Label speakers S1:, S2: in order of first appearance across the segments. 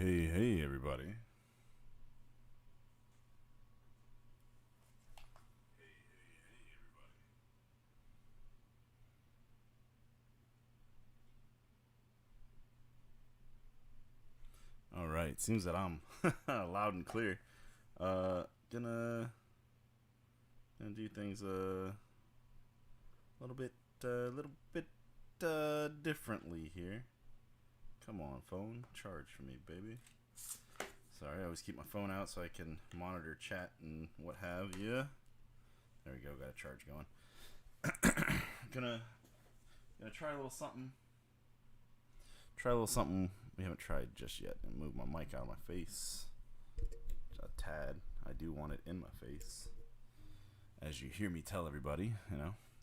S1: Hey, everybody. All right, seems that I'm loud and clear. Uh, gonna do things a little bit, little bit differently here. Come on, phone, charge for me, baby. Sorry, I always keep my phone out so I can monitor chat and what have you. There we go, got a charge going. gonna gonna try a little something. Try a little something we haven't tried just yet, and move my mic out of my face. A tad. I do want it in my face. As you hear me tell everybody,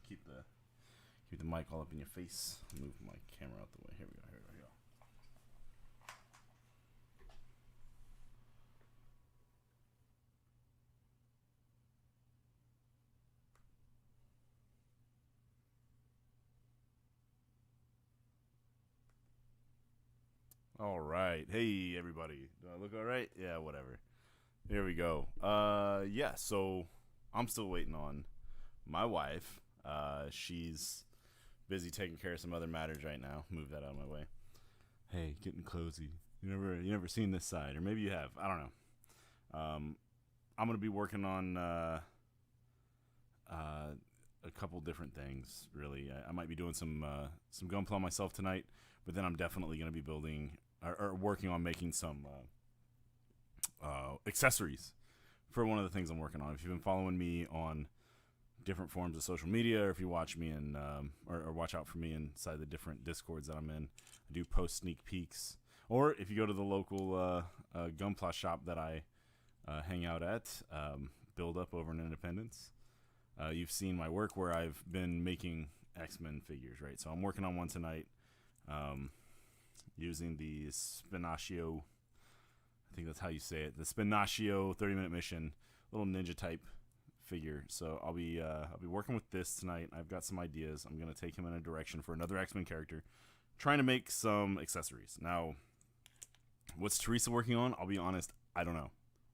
S1: keep the mic all up in your face. Move my camera out the way. Here we go. All right. Hey, everybody. Do I look all right? Yeah, whatever. Here we go. Yeah. So I'm still waiting on my wife. She's busy taking care of some other matters right now. Move that out of my way. Hey, getting cozy. You never seen this side, or maybe you have. I don't know. I'm gonna be working on a couple different things. Really, I might be doing some GunPla myself tonight, but then I'm definitely gonna be building or working on making some accessories for one of the things I'm working on. If you've been following me on different forms of social media, or if you watch me in or watch out for me inside the different discords that I'm in, I do post sneak peeks. Or if you go to the local GunPla shop that I hang out at, Build Up over in Independence, you've seen my work where I've been making X-Men figures, right? So I'm working on one tonight, using the Spinaccio, I think that's how you say it, the Spinaccio 30-minute mission, little ninja type figure. So I'll be working with this tonight. I've got some ideas. I'm gonna take him in a direction for another X-Men character, trying to make some accessories. Now, what's Teresa working on? I'll be honest, I don't know.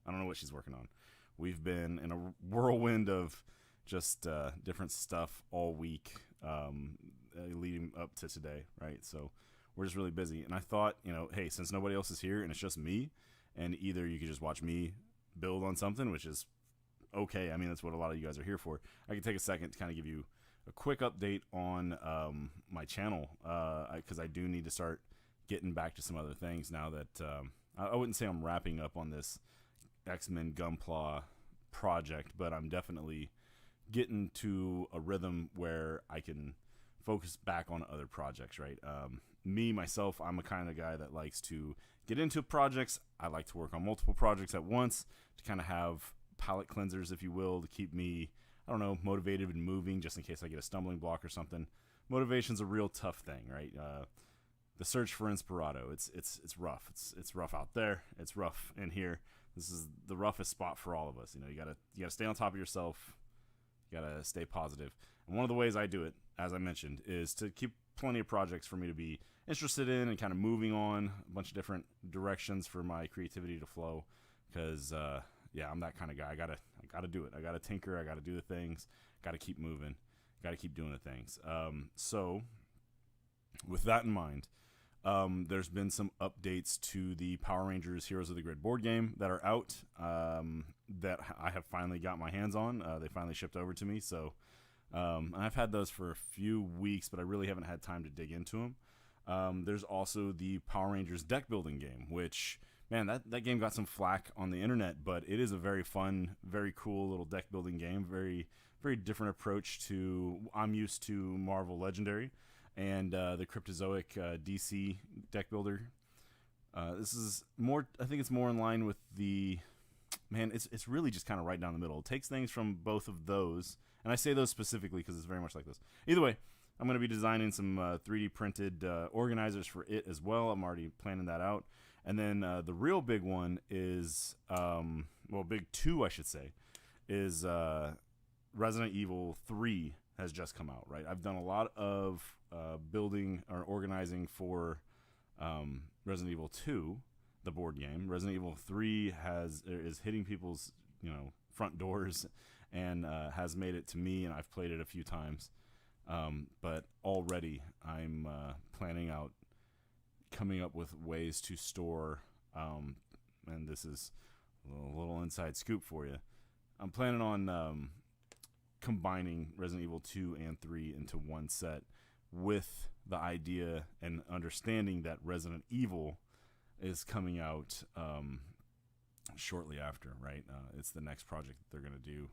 S1: I don't know what she's working on. We've been in a whirlwind of just different stuff all week, leading up to today, right? So we're just really busy. And I thought, hey, since nobody else is here and it's just me, and either you could just watch me build on something, which is okay. I mean, that's what a lot of you guys are here for. I can take a second to kind of give you a quick update on my channel, because I do need to start getting back to some other things now that I wouldn't say I'm wrapping up on this X-Men GunPla project, but I'm definitely getting to a rhythm where I can focus back on other projects, right? Myself, I'm a kind of guy that likes to get into projects. I like to work on multiple projects at once to kind of have palate cleansers, if you will, to keep me, I don't know, motivated and moving, just in case I get a stumbling block or something. Motivation's a real tough thing, right? The search for Inspirato, it's rough. It's rough out there. It's rough in here. This is the roughest spot for all of us. You gotta stay on top of yourself. You gotta stay positive. And one of the ways I do it, as I mentioned, is to keep plenty of projects for me to be interested in and kind of moving on a bunch of different directions for my creativity to flow. Because yeah, I'm that kind of guy. I gotta do it. I gotta tinker. I gotta do the things. Gotta keep moving. Gotta keep doing the things. So with that in mind, there's been some updates to the Power Rangers Heroes of the Grid board game that are out, that I have finally got my hands on. They finally shipped over to me, so I've had those for a few weeks, but I really haven't had time to dig into them. There's also the Power Rangers deck building game, which, man, that game got some flack on the internet, but it is a very fun, very cool little deck building game. Very, very different approach to, I'm used to Marvel Legendary and the Cryptozoic DC deck builder. This is more, I think it's more in line with the, man, it's really just kind of right down the middle. It takes things from both of those, and I say those specifically because it's very much like this. Either way, I'm going to be designing some 3D printed organizers for it as well. I'm already planning that out. And then the real big one is, well, big two, I should say, is Resident Evil 3 has just come out, right? I've done a lot of building or organizing for Resident Evil 2, the board game. Resident Evil 3 is hitting people's front doors and has made it to me, and I've played it a few times. But already I'm planning out coming up with ways to store, and this is a little inside scoop for you. I'm planning on combining Resident Evil 2 and 3 into one set with the idea and understanding that Resident Evil is coming out shortly after, right? It's the next project that they're going to do,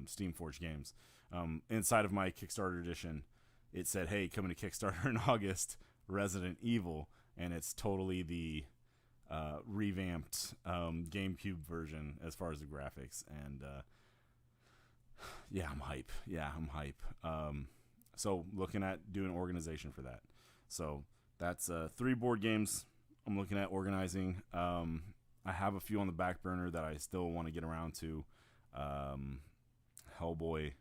S1: Steamforged Games. Inside of my Kickstarter edition, it said, hey, coming to Kickstarter in August, Resident Evil, and it's totally the revamped GameCube version as far as the graphics. And I'm hype. So looking at doing organization for that. So that's 3 board games I'm looking at organizing. I have a few on the back burner that I still want to get around to. Hellboy,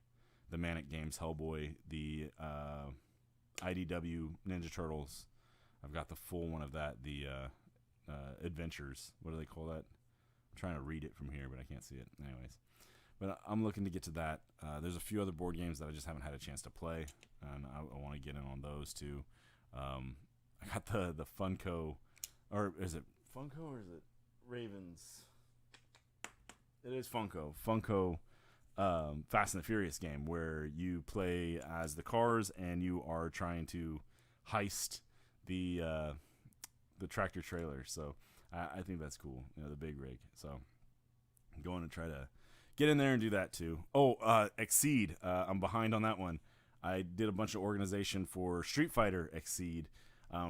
S1: the Manic Games Hellboy, the IDW Ninja Turtles. I've got the full one of that, the Adventures. What do they call that? I'm trying to read it from here, but I can't see it. Anyways. But I'm looking to get to that. There's a few other board games that I just haven't had a chance to play, and I want to get in on those too. I got the Funko, or is it Funko or is it Ravens? It is Funko. Funko Fast and the Furious game where you play as the cars and you are trying to heist the tractor trailer. So I think that's cool. The big rig. So I'm going to try to get in there and do that too. Exceed. I'm behind on that one. I did a bunch of organization for Street Fighter Exceed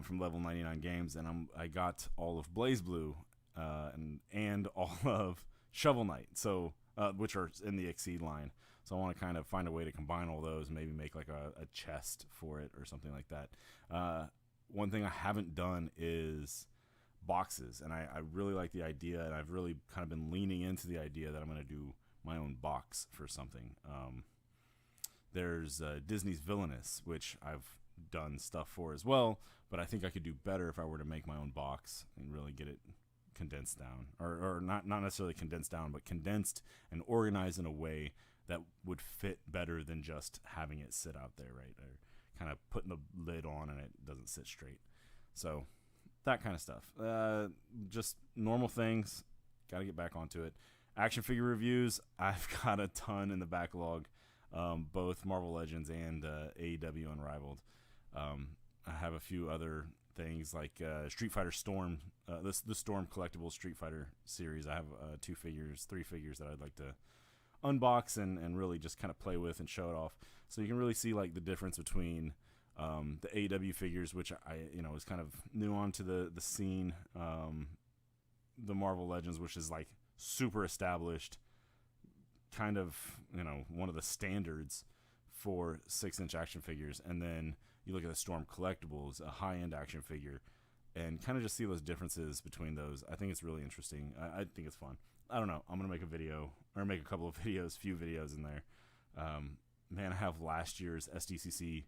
S1: from Level 99 Games, and I got all of Blaze Blue and all of Shovel Knight, so which are in the Exceed line. So I want to kind of find a way to combine all those, maybe make like a chest for it or something like that. One thing I haven't done is boxes, and I really like the idea, and I've really kind of been leaning into the idea that I'm going to do my own box for something. There's Disney's Villainous, which I've done stuff for as well, but I think I could do better if I were to make my own box and really get it condensed down, or not necessarily condensed down, but condensed and organized in a way that would fit better than just having it sit out there, right? Or kind of putting the lid on and it doesn't sit straight. So that kind of stuff. Just normal things. Got to get back onto it. Action figure reviews. I've got a ton in the backlog, both Marvel Legends and AEW Unrivaled. I have a few other things like Street Fighter Storm, the Storm collectible Street Fighter series. I have 3 figures that I'd like to unbox and really just kind of play with and show it off. So you can really see like the difference between the AEW figures, which I is kind of new onto the scene, the Marvel Legends, which is like super established, kind of one of the standards for 6-inch action figures, and then you look at the Storm collectibles, a high-end action figure, and kind of just see those differences between those. I think it's really interesting. I think it's fun. I don't know. I'm gonna make a video or make a couple of videos, few videos in there. Man, I have last year's SDCC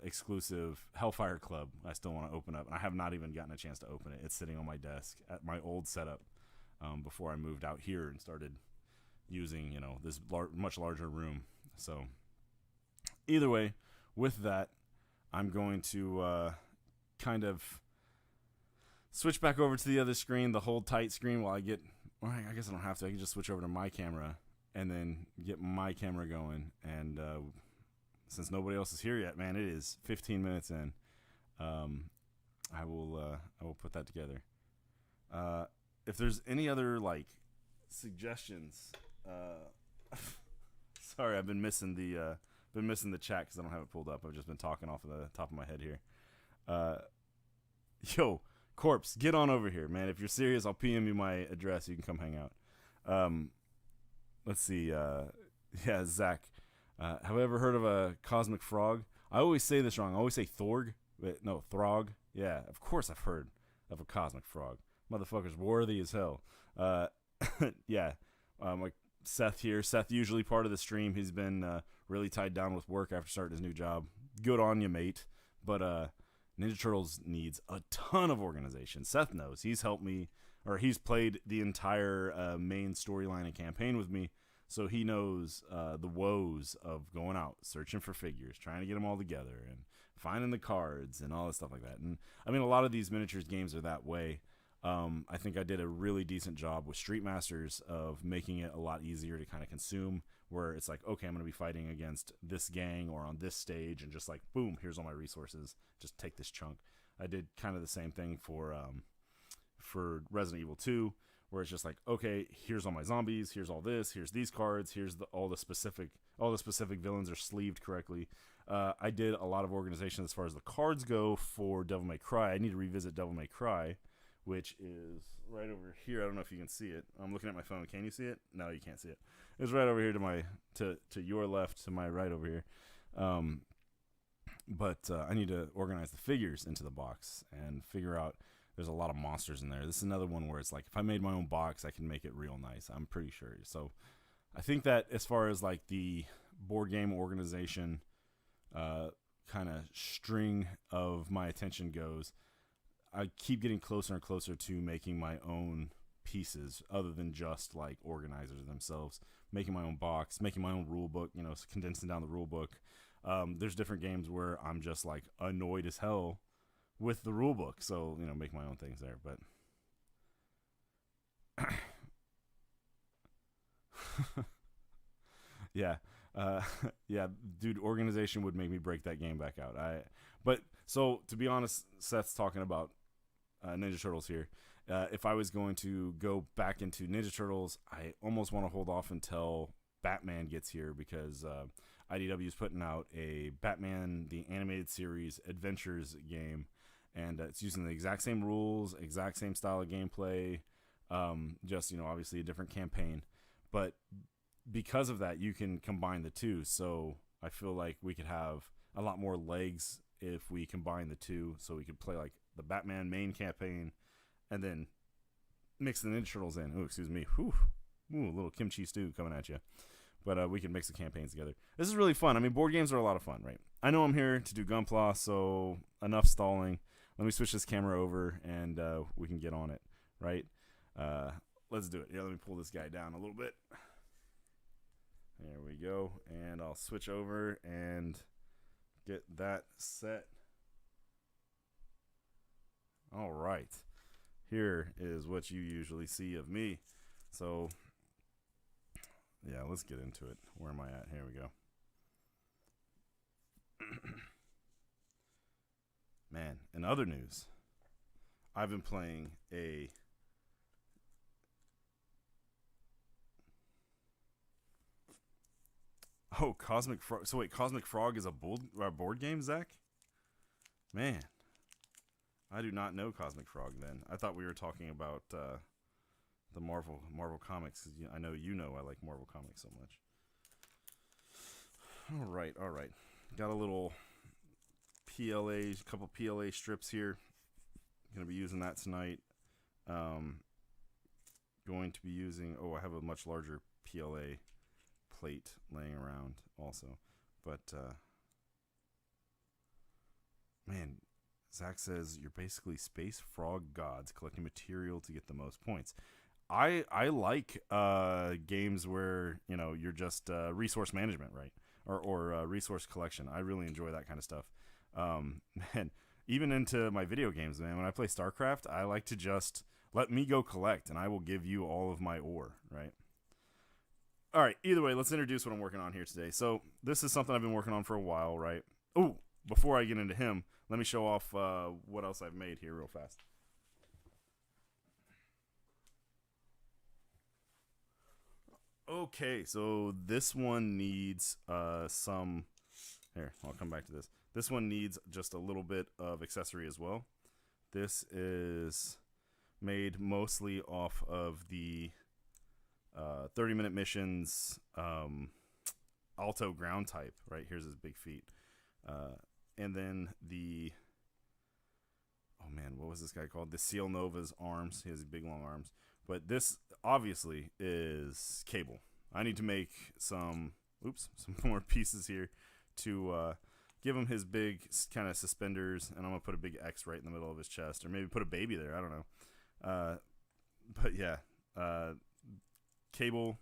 S1: exclusive Hellfire Club I still want to open up, and I have not even gotten a chance to open it. It's sitting on my desk at my old setup before I moved out here and started using this much larger room. So either way, with that, I'm going to kind of switch back over to the other screen, the hold tight screen, while I guess I don't have to. I can just switch over to my camera and then get my camera going. And since nobody else is here yet, man, it is 15 minutes in. I will put that together. If there's any other like suggestions, sorry, I've been missing the chat because I don't have it pulled up. I've just been talking off of the top of my head here. Yo, Corpse, get on over here, man. If you're serious, I'll PM you my address. You can come hang out. Let's see. Yeah, Zach. Have I ever heard of a cosmic frog? I always say this wrong. I always say Thorg. Wait, no, Throg. Yeah, of course I've heard of a cosmic frog. Motherfucker's worthy as hell. Yeah. Like Seth here. Seth usually part of the stream. He's been really tied down with work after starting his new job. Good on you, mate. But Ninja Turtles needs a ton of organization. Seth knows. He's helped me, or he's played the entire main storyline and campaign with me, so he knows the woes of going out, searching for figures, trying to get them all together, and finding the cards and all that stuff like that. And I mean, a lot of these miniatures games are that way. I think I did a really decent job with Street Masters of making it a lot easier to kind of consume, where it's like, okay, I'm going to be fighting against this gang or on this stage, and just like, boom, here's all my resources. Just take this chunk. I did kind of the same thing for Resident Evil 2, where it's just like, okay, here's all my zombies, here's all this, here's these cards, here's all the specific villains are sleeved correctly. I did a lot of organization as far as the cards go for Devil May Cry. I need to revisit Devil May Cry, which is right over here. I don't know if you can see it. I'm looking at my phone. Can you see it? No, you can't see it. It's right over here to your left, to my right over here. But I need to organize the figures into the box and figure out. There's a lot of monsters in there. This is another one where it's like, if I made my own box, I can make it real nice. I'm pretty sure. So I think that as far as like the board game organization kind of string of my attention goes, I keep getting closer and closer to making my own pieces other than just like organizers themselves, making my own box, making my own rule book, condensing down the rule book. There's different games where I'm just like annoyed as hell with the rule book, so make my own things there. But yeah, dude, organization would make me break that game back out. But so to be honest, Seth's talking about Ninja Turtles here. If I was going to go back into Ninja Turtles, I almost want to hold off until Batman gets here, because IDW is putting out a Batman the Animated Series Adventures game, and it's using the exact same rules, exact same style of gameplay, just obviously a different campaign. But because of that, you can combine the two. So I feel like we could have a lot more legs if we combine the two. So we could play like the Batman main campaign and then mix the Ninja Turtles in. Oh, excuse me. Whew. Ooh, a little kimchi stew coming at you. But we can mix the campaigns together. This is really fun. I mean, board games are a lot of fun, right? I know I'm here to do GunPla, so enough stalling. Let me switch this camera over, and we can get on it, right? Let's do it. Yeah, let me pull this guy down a little bit. There we go. And I'll switch over and get that set. All right. Here is what you usually see of me. So, yeah, let's get into it. Where am I at? Here we go. Man, in other news, I've been playing a Cosmic Frog. So wait, Cosmic Frog is a board game, Zach? Man, I do not know Cosmic Frog then. I thought we were talking about the Marvel comics. I know I like Marvel comics so much. All right. Got a little couple PLA strips here. Going to be using that tonight. Going to be using, I have a much larger PLA plate laying around also. But, man, Zach says you're basically space frog gods collecting material to get the most points. I like games where, you're just resource management, right? Or resource collection. I really enjoy that kind of stuff. Man, even into my video games, man, when I play StarCraft, I like to just let me go collect, and I will give you all of my ore, right? All right, either way, let's introduce what I'm working on here today. So this is something I've been working on for a while, right? Oh, before I get into him, let me show off what else I've made here real fast. Okay, so this one needs some... Here, I'll come back to this. This one needs just a little bit of accessory as well. This is made mostly off of the 30-minute missions Alto ground type, right? Here's his big feet. And then the... Oh, man, what was this guy called? The Seal Nova's arms. He has big, long arms. But this, obviously, is cable. I need to make some more pieces here to give him his big kind of suspenders, and I'm gonna put a big X right in the middle of his chest, or maybe put a baby there. I don't know. But yeah, Cable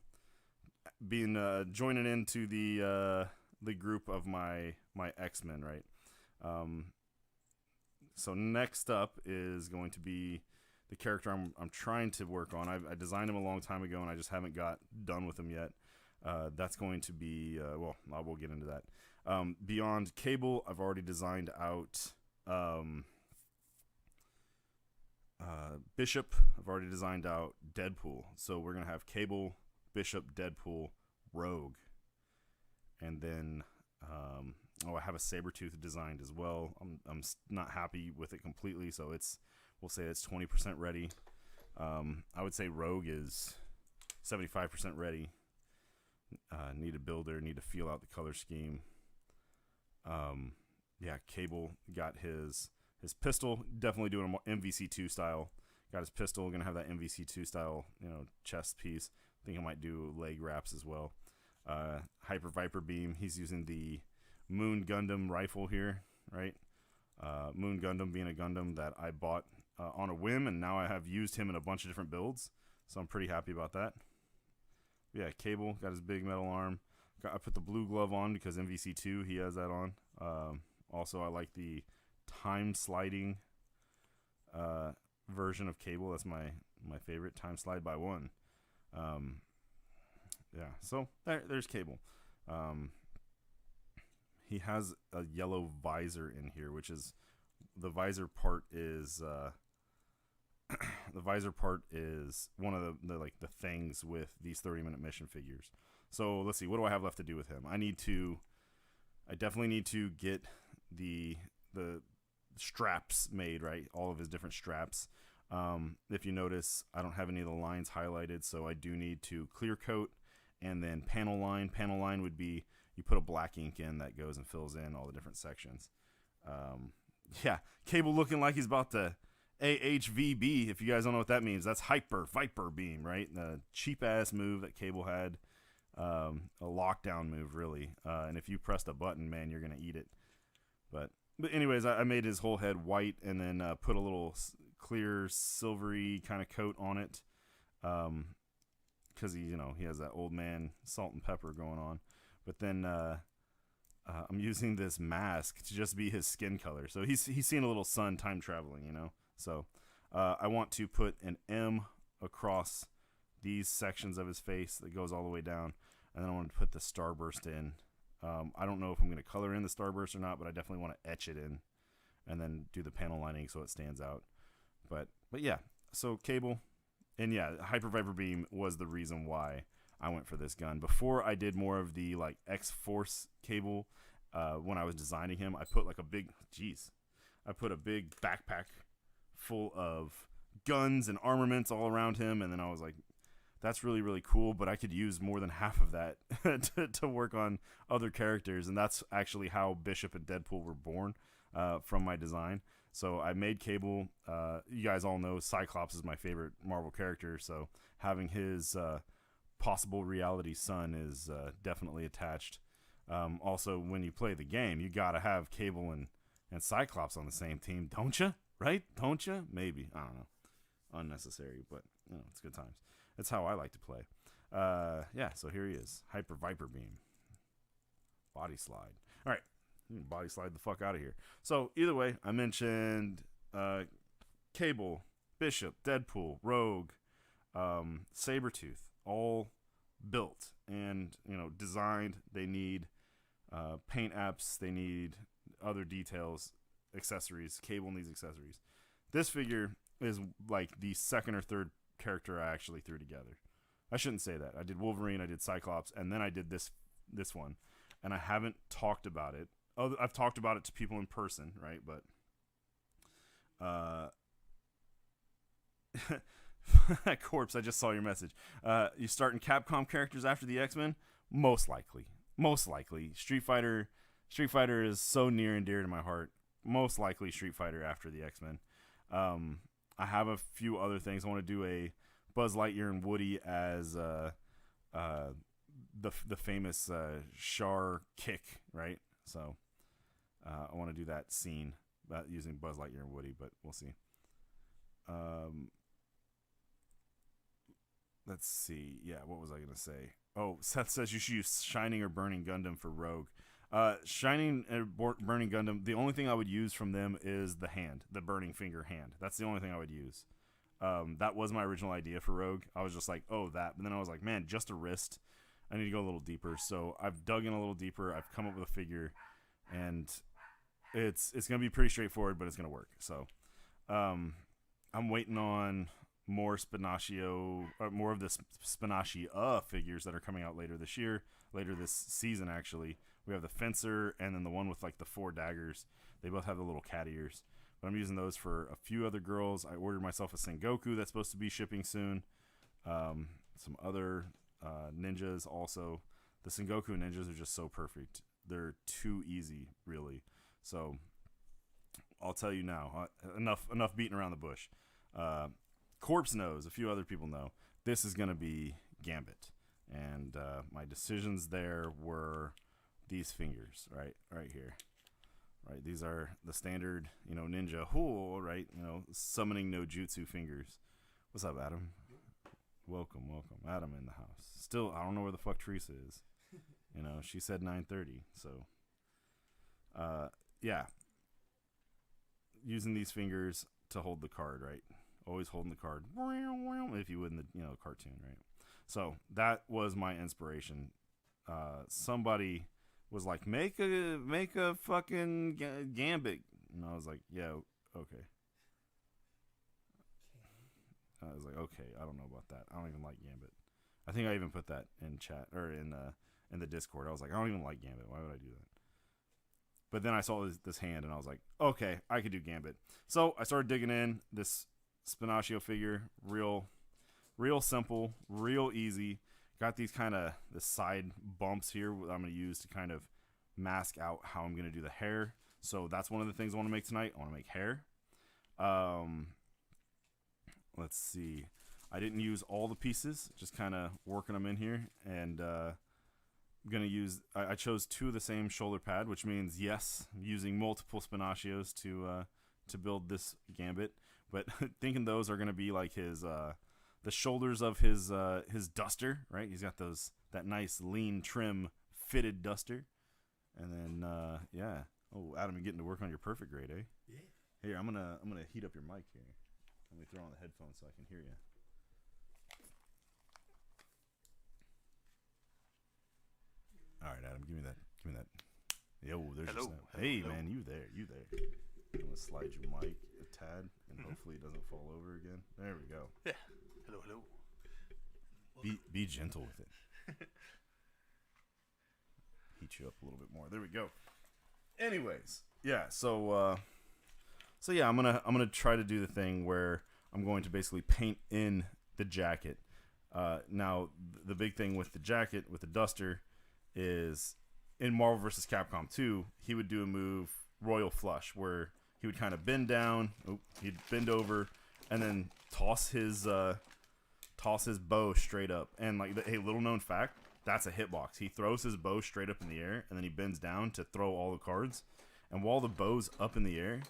S1: being joining into the group of my X-Men, right? So next up is going to be the character I'm trying to work on. I designed him a long time ago, and I just haven't got done with him yet. That's going to be well, I will get into that. Beyond Cable, I've already designed out Bishop. I've already designed out Deadpool. So we're gonna have Cable, Bishop, Deadpool, Rogue, and then I have a Sabretooth designed as well. I'm not happy with it completely, so we'll say it's 20% ready. I would say Rogue is 75% ready. Need a builder, need to feel out the color scheme. Yeah, Cable got his pistol, definitely doing a MVC2 style. Got his pistol, gonna have that MVC2 style, chest piece. I think I might do leg wraps as well. Hyper Viper beam. He's using the Moon Gundam rifle here, right? Moon Gundam being a Gundam that I bought on a whim, and now I have used him in a bunch of different builds, so I'm pretty happy about that. Yeah, Cable got his big metal arm. I put the blue glove on because MVC2 he has that on. Also, I like the time sliding version of Cable. That's my favorite. Time slide by one. Yeah, so there's Cable. He has a yellow visor in here, which is the visor part is the visor part is one of the things with these 30-minute mission figures. So let's see, what do I have left to do with him? I definitely need to get the straps made, right? All of his different straps. If you notice, I don't have any of the lines highlighted, so I do need to clear coat and then panel line. Panel line would be you put a black ink in that goes and fills in all the different sections. Yeah, Cable looking like he's about to AHVB. If you guys don't know what that means, that's Hyper Viper Beam, right? The cheap ass move that Cable had, a lockdown move really. And if you pressed a button, man, you're gonna eat it. But anyways, I made his whole head white and then put a little clear silvery kind of coat on it, because he has that old man salt and pepper going on. But then I'm using this mask to just be his skin color. So he's seeing a little sun time traveling, So I want to put an M across these sections of his face that goes all the way down, and then I want to put the starburst in. I don't know if I'm going to color in the starburst or not, but I definitely want to etch it in, and then do the panel lining so it stands out. But yeah, so Cable, and yeah, Hyper Viper Beam was the reason why I went for this gun. Before I did more of the X-Force Cable, when I was designing him, I put I put a big backpack full of guns and armaments all around him, and then I was like, that's really, really cool, but I could use more than half of that to work on other characters, and that's actually how Bishop and Deadpool were born from my design. So I made Cable. You guys all know Cyclops is my favorite Marvel character, so having his possible reality son is definitely attached. Also, when you play the game, you gotta have Cable and Cyclops on the same team, don't you? Right? Don't you? Maybe. I don't know. Unnecessary, but it's good times. That's how I like to play. Yeah, so here he is. Hyper Viper Beam. Body slide. All right. Body slide the fuck out of here. So, either way, I mentioned Cable, Bishop, Deadpool, Rogue, Sabretooth, all built and, designed. They need paint apps. They need other details, accessories. Cable needs accessories. This figure is like the second or third character I actually threw together. I shouldn't say that. I did Wolverine, I did Cyclops, and then I did this one. And I haven't talked about it. I've talked about it to people in person, right? But Corpse, I just saw your message. You starting Capcom characters after the X-Men? Most likely. Street Fighter is so near and dear to my heart. Most likely Street Fighter after the X-Men. I have a few other things. I want to do a Buzz Lightyear and Woody as the famous Char kick, right? So I want to do that scene using Buzz Lightyear and Woody, but we'll see. Let's see. Yeah, what was I going to say? Oh, Seth says you should use Shining or Burning Gundam for Rogue. Shining and Burning Gundam, the only thing I would use from them is the hand, the burning finger hand. That's the only thing I would use. That was my original idea for Rogue. I was just like, oh, that. But then I was like, man, just a wrist. I need to go a little deeper. So I've dug in a little deeper. I've come up with a figure. And it's going to be pretty straightforward, but it's going to work. So I'm waiting on more more of the Spinaci figures that are coming out later this season, actually. We have the Fencer and then the one with like the 4 daggers. They both have the little cat ears. But I'm using those for a few other girls. I ordered myself a Sengoku that's supposed to be shipping soon. Some other ninjas also. The Sengoku ninjas are just so perfect. They're too easy, really. So I'll tell you now. Enough beating around the bush. Corpse knows. A few other people know. This is going to be Gambit. And my decisions there were these fingers, right here. Right, these are the standard, ninja, right? Summoning no jutsu fingers. What's up, Adam? Welcome. Adam in the house. Still, I don't know where the fuck Teresa is. She said 9:30, so. Yeah. Using these fingers to hold the card, right? Always holding the card, if you would in the cartoon, right? So that was my inspiration. Somebody was like, make a fucking Gambit, and I was like, yeah, okay. I was like, okay, I don't know about that. I don't even like Gambit. I think I even put that in chat or in the Discord. I was like, I don't even like Gambit. Why would I do that? But then I saw this hand, and I was like, okay, I could do Gambit. So I started digging in. This Spinacio figure, real simple, real easy. Got these the side bumps here that I'm going to use to kind of mask out how I'm going to do the hair. So that's one of the things I want to make tonight. I want to make hair. Let's see. I didn't use all the pieces, just kind of working them in here. And I'm going to use, I chose 2 of the same shoulder pad, which means, yes, I'm using multiple Spinacios to build this Gambit. But thinking those are going to be like his... the shoulders of his duster, right? He's got that nice lean trim fitted duster, and then yeah. Oh, Adam, you're getting to work on your perfect grade, eh? Yeah. Here, I'm gonna heat up your mic here. Let me throw on the headphones so I can hear you. All right, Adam, give me that. Yo, there's your snap. Hey, hello. Man, you there. I'm gonna slide your mic a tad, and hopefully it doesn't fall over again. There we go.
S2: Yeah. Hello.
S1: Be gentle with it. Heat you up a little bit more. There we go. Anyways, yeah. So yeah, I'm gonna try to do the thing where I'm going to basically paint in the jacket. Now the big thing with the jacket with the duster is in Marvel vs. Capcom 2, he would do a move Royal Flush where he would kind of bend down. He'd bend over and then toss his bow straight up. And like, hey, little known fact, that's a hitbox. He throws his bow straight up in the air, and then he bends down to throw all the cards. And while the bow's up in the air,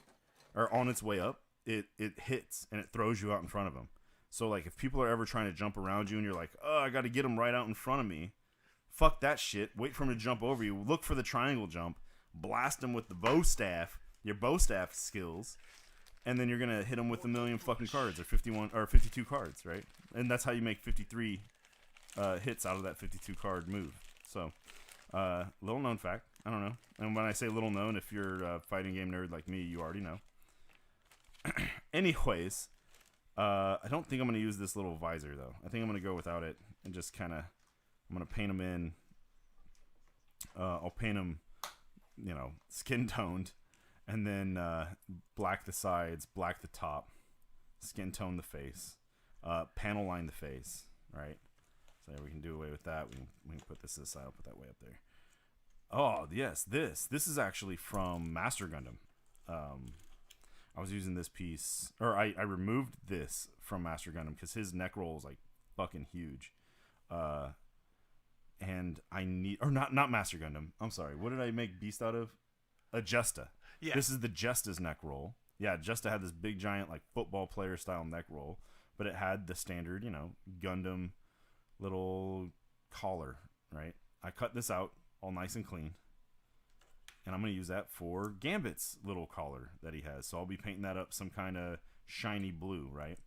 S1: or on its way up, it hits, and it throws you out in front of him. So, like, if people are ever trying to jump around you, and you're like, oh, I got to get him right out in front of me, fuck that shit. Wait for him to jump over you. Look for the triangle jump. Blast him with the bow staff, your bow staff skills, and then you're gonna hit him with 1,000,000 fucking cards, or 51 or 52 cards, right? And that's how you make 53 hits out of that 52 card move. So, little known fact. I don't know. And when I say little known, if you're a fighting game nerd like me, you already know. Anyways, I don't think I'm gonna use this little visor though. I think I'm gonna go without it and just kind of, I'm gonna paint them in. I'll paint them, skin toned. And then black the sides, black the top, skin tone the face, panel line the face, right? So we can do away with that. We can put this aside. I'll put that way up there. Oh, yes, this is actually from Master Gundam. I was using this piece, or I removed this from Master Gundam because his neck roll is like fucking huge. And I need, or not Master Gundam. I'm sorry. What did I make Beast out of? a Justa.
S2: Yeah.
S1: This is the Justa's neck roll. Yeah, Justa had this big giant like football player style neck roll, but it had the standard, Gundam little collar, right? I cut this out all nice and clean, and I'm going to use that for Gambit's little collar that he has. So I'll be painting that up some kind of shiny blue, right?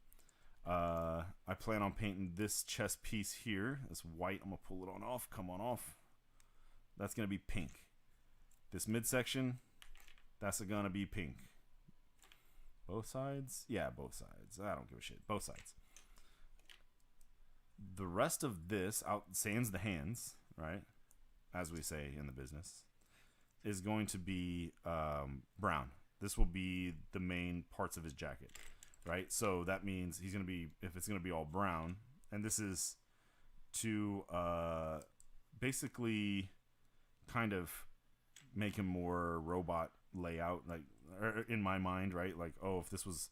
S1: I plan on painting this chest piece here. This white, I'm going to pull it on off. Come on off. That's going to be pink. This midsection, that's going to be pink. Both sides? Yeah, both sides. I don't give a shit. Both sides. The rest of this, out sans the hands, right? As we say in the business, is going to be brown. This will be the main parts of his jacket, right? So that means he's going to be, if it's going to be all brown, and this is to basically kind of make him more robot layout, like in my mind, right? Like, oh, if this was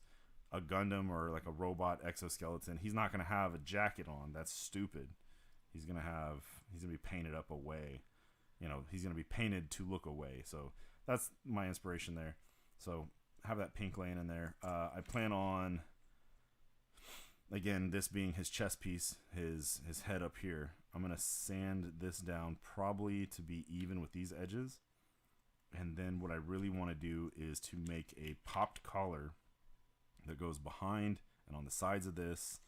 S1: a Gundam or like a robot exoskeleton, he's not going to have a jacket on. That's stupid. He's going to be painted up away. He's going to be painted to look away. So that's my inspiration there. So have that pink laying in there. I plan on, again, this being his chest piece, his head up here. I'm going to sand this down probably to be even with these edges. And then what I really want to do is to make a popped collar that goes behind and on the sides of this.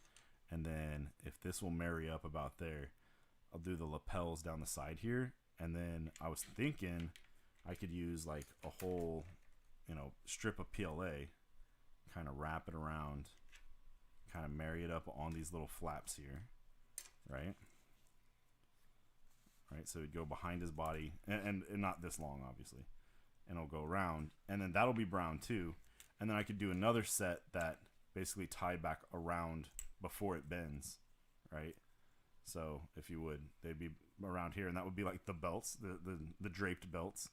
S1: And then if this will marry up about there, I'll do the lapels down the side here. And then I was thinking I could use like a whole, strip of PLA, kind of wrap it around, kind of marry it up on these little flaps here, right? Right, so it'd go behind his body, and not this long, obviously, and it'll go around, and then that'll be brown too, and then I could do another set that basically tie back around before it bends, right? So if you would, they'd be around here, and that would be like the belts, the draped belts.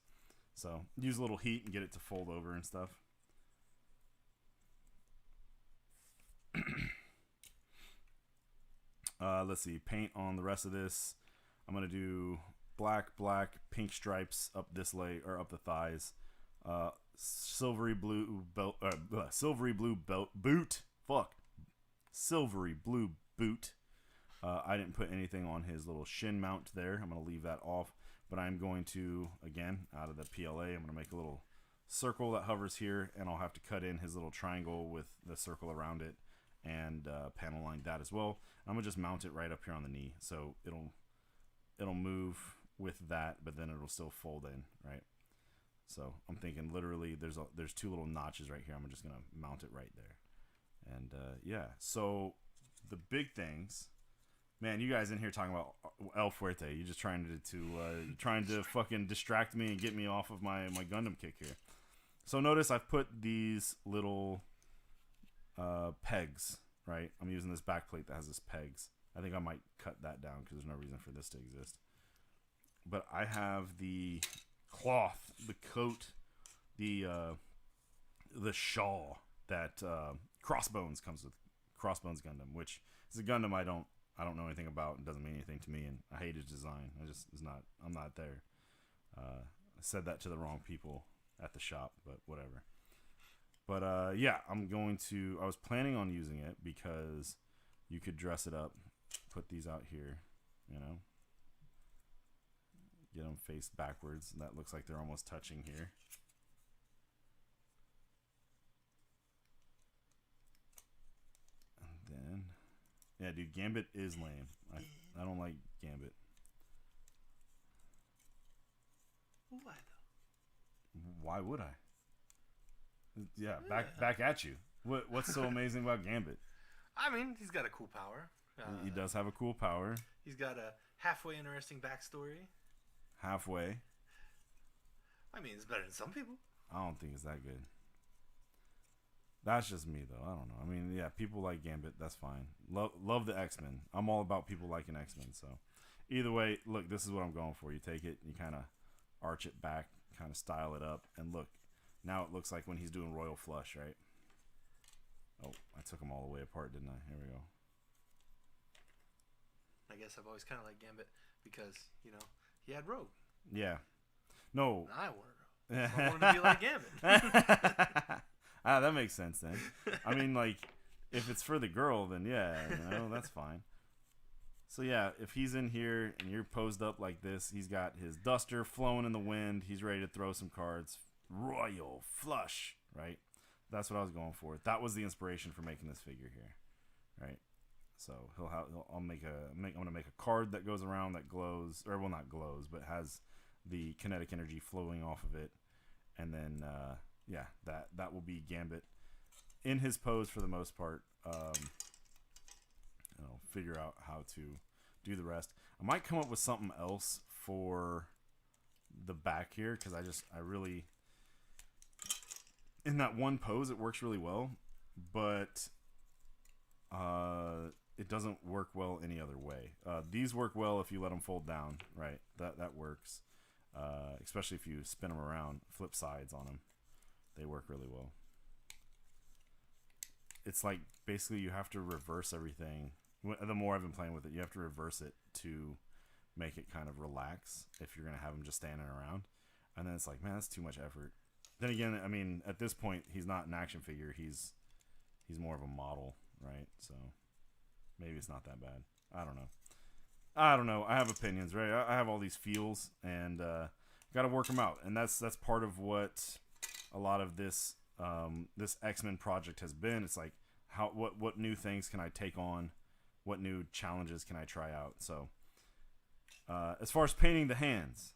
S1: So use a little heat and get it to fold over and stuff. Let's see, paint on the rest of this. I'm gonna do black, pink stripes up this leg or up the thighs. Silvery blue belt, silvery blue belt boot. Fuck, silvery blue boot. I didn't put anything on his little shin mount there. I'm gonna leave that off, but I'm going to, again, out of the PLA, I'm gonna make a little circle that hovers here, and I'll have to cut in his little triangle with the circle around it and panel line that as well. I'm gonna just mount it right up here on the knee, so it'll move with that, but then it'll still fold in, right? So I'm thinking literally there's two little notches right here. I'm just gonna mount it right there, and yeah. So the big things, man. You guys in here talking about El Fuerte? You're just trying to fucking distract me and get me off of my Gundam kick here. So notice I've put these little pegs, right? I'm using this back plate that has this pegs. I think I might cut that down because there's no reason for this to exist. But I have the cloth, the coat, the shawl that Crossbones comes with. Crossbones Gundam, which is a Gundam I don't know anything about and doesn't mean anything to me, and I hate his design. I'm not there. I said that to the wrong people at the shop, but whatever. But yeah, I was planning on using it because you could dress it up, put these out here, get them faced backwards, and that looks like they're almost touching here. And then, yeah, dude, Gambit is lame. I don't like Gambit.
S2: Why though?
S1: Why would I? Yeah, back at you. What's so amazing about Gambit?
S2: I mean, he's got a cool power.
S1: He does have a cool power.
S2: He's got a halfway interesting backstory.
S1: Halfway.
S2: I mean, it's better than some people.
S1: I don't think it's that good. That's just me, though. I don't know. I mean, yeah, people like Gambit. That's fine. Love the X-Men. I'm all about people liking X-Men. So, either way, look, this is what I'm going for. You take it, you kind of arch it back, kind of style it up, and look. Now it looks like when he's doing Royal Flush, right? Oh, I took them all the way apart, didn't I? Here we go.
S2: I guess I've always kind of liked Gambit because, he had Rogue.
S1: Yeah. No.
S2: And I wanted Rogue. I want him to be like Gambit.
S1: That makes sense then. I mean, like, if it's for the girl, then yeah, that's fine. So yeah, if he's in here and you're posed up like this, he's got his duster flowing in the wind. He's ready to throw some cards. Royal flush, right? That's what I was going for. That was the inspiration for making this figure here, right? So I'm gonna make a card that goes around that glows, or well, not glows, but has the kinetic energy flowing off of it, and then yeah, that will be Gambit in his pose for the most part. Figure out how to do the rest. I might come up with something else for the back here, because I really, in that one pose it works really well, but it doesn't work well any other way. These work well if you let them fold down, right? That works, especially if you spin them around, flip sides on them. They work really well. It's like basically you have to reverse everything. The more I've been playing with it, you have to reverse it to make it kind of relax if you're going to have him just standing around. And then it's like, man, that's too much effort. Then again, I mean, at this point, he's not an action figure. He's more of a model, right? So maybe it's not that bad. I don't know. I have opinions, right? I have all these feels, and got to work them out. And that's part of what a lot of this this X-Men project has been. It's like, what new things can I take on? What new challenges can I try out? So as far as painting the hands,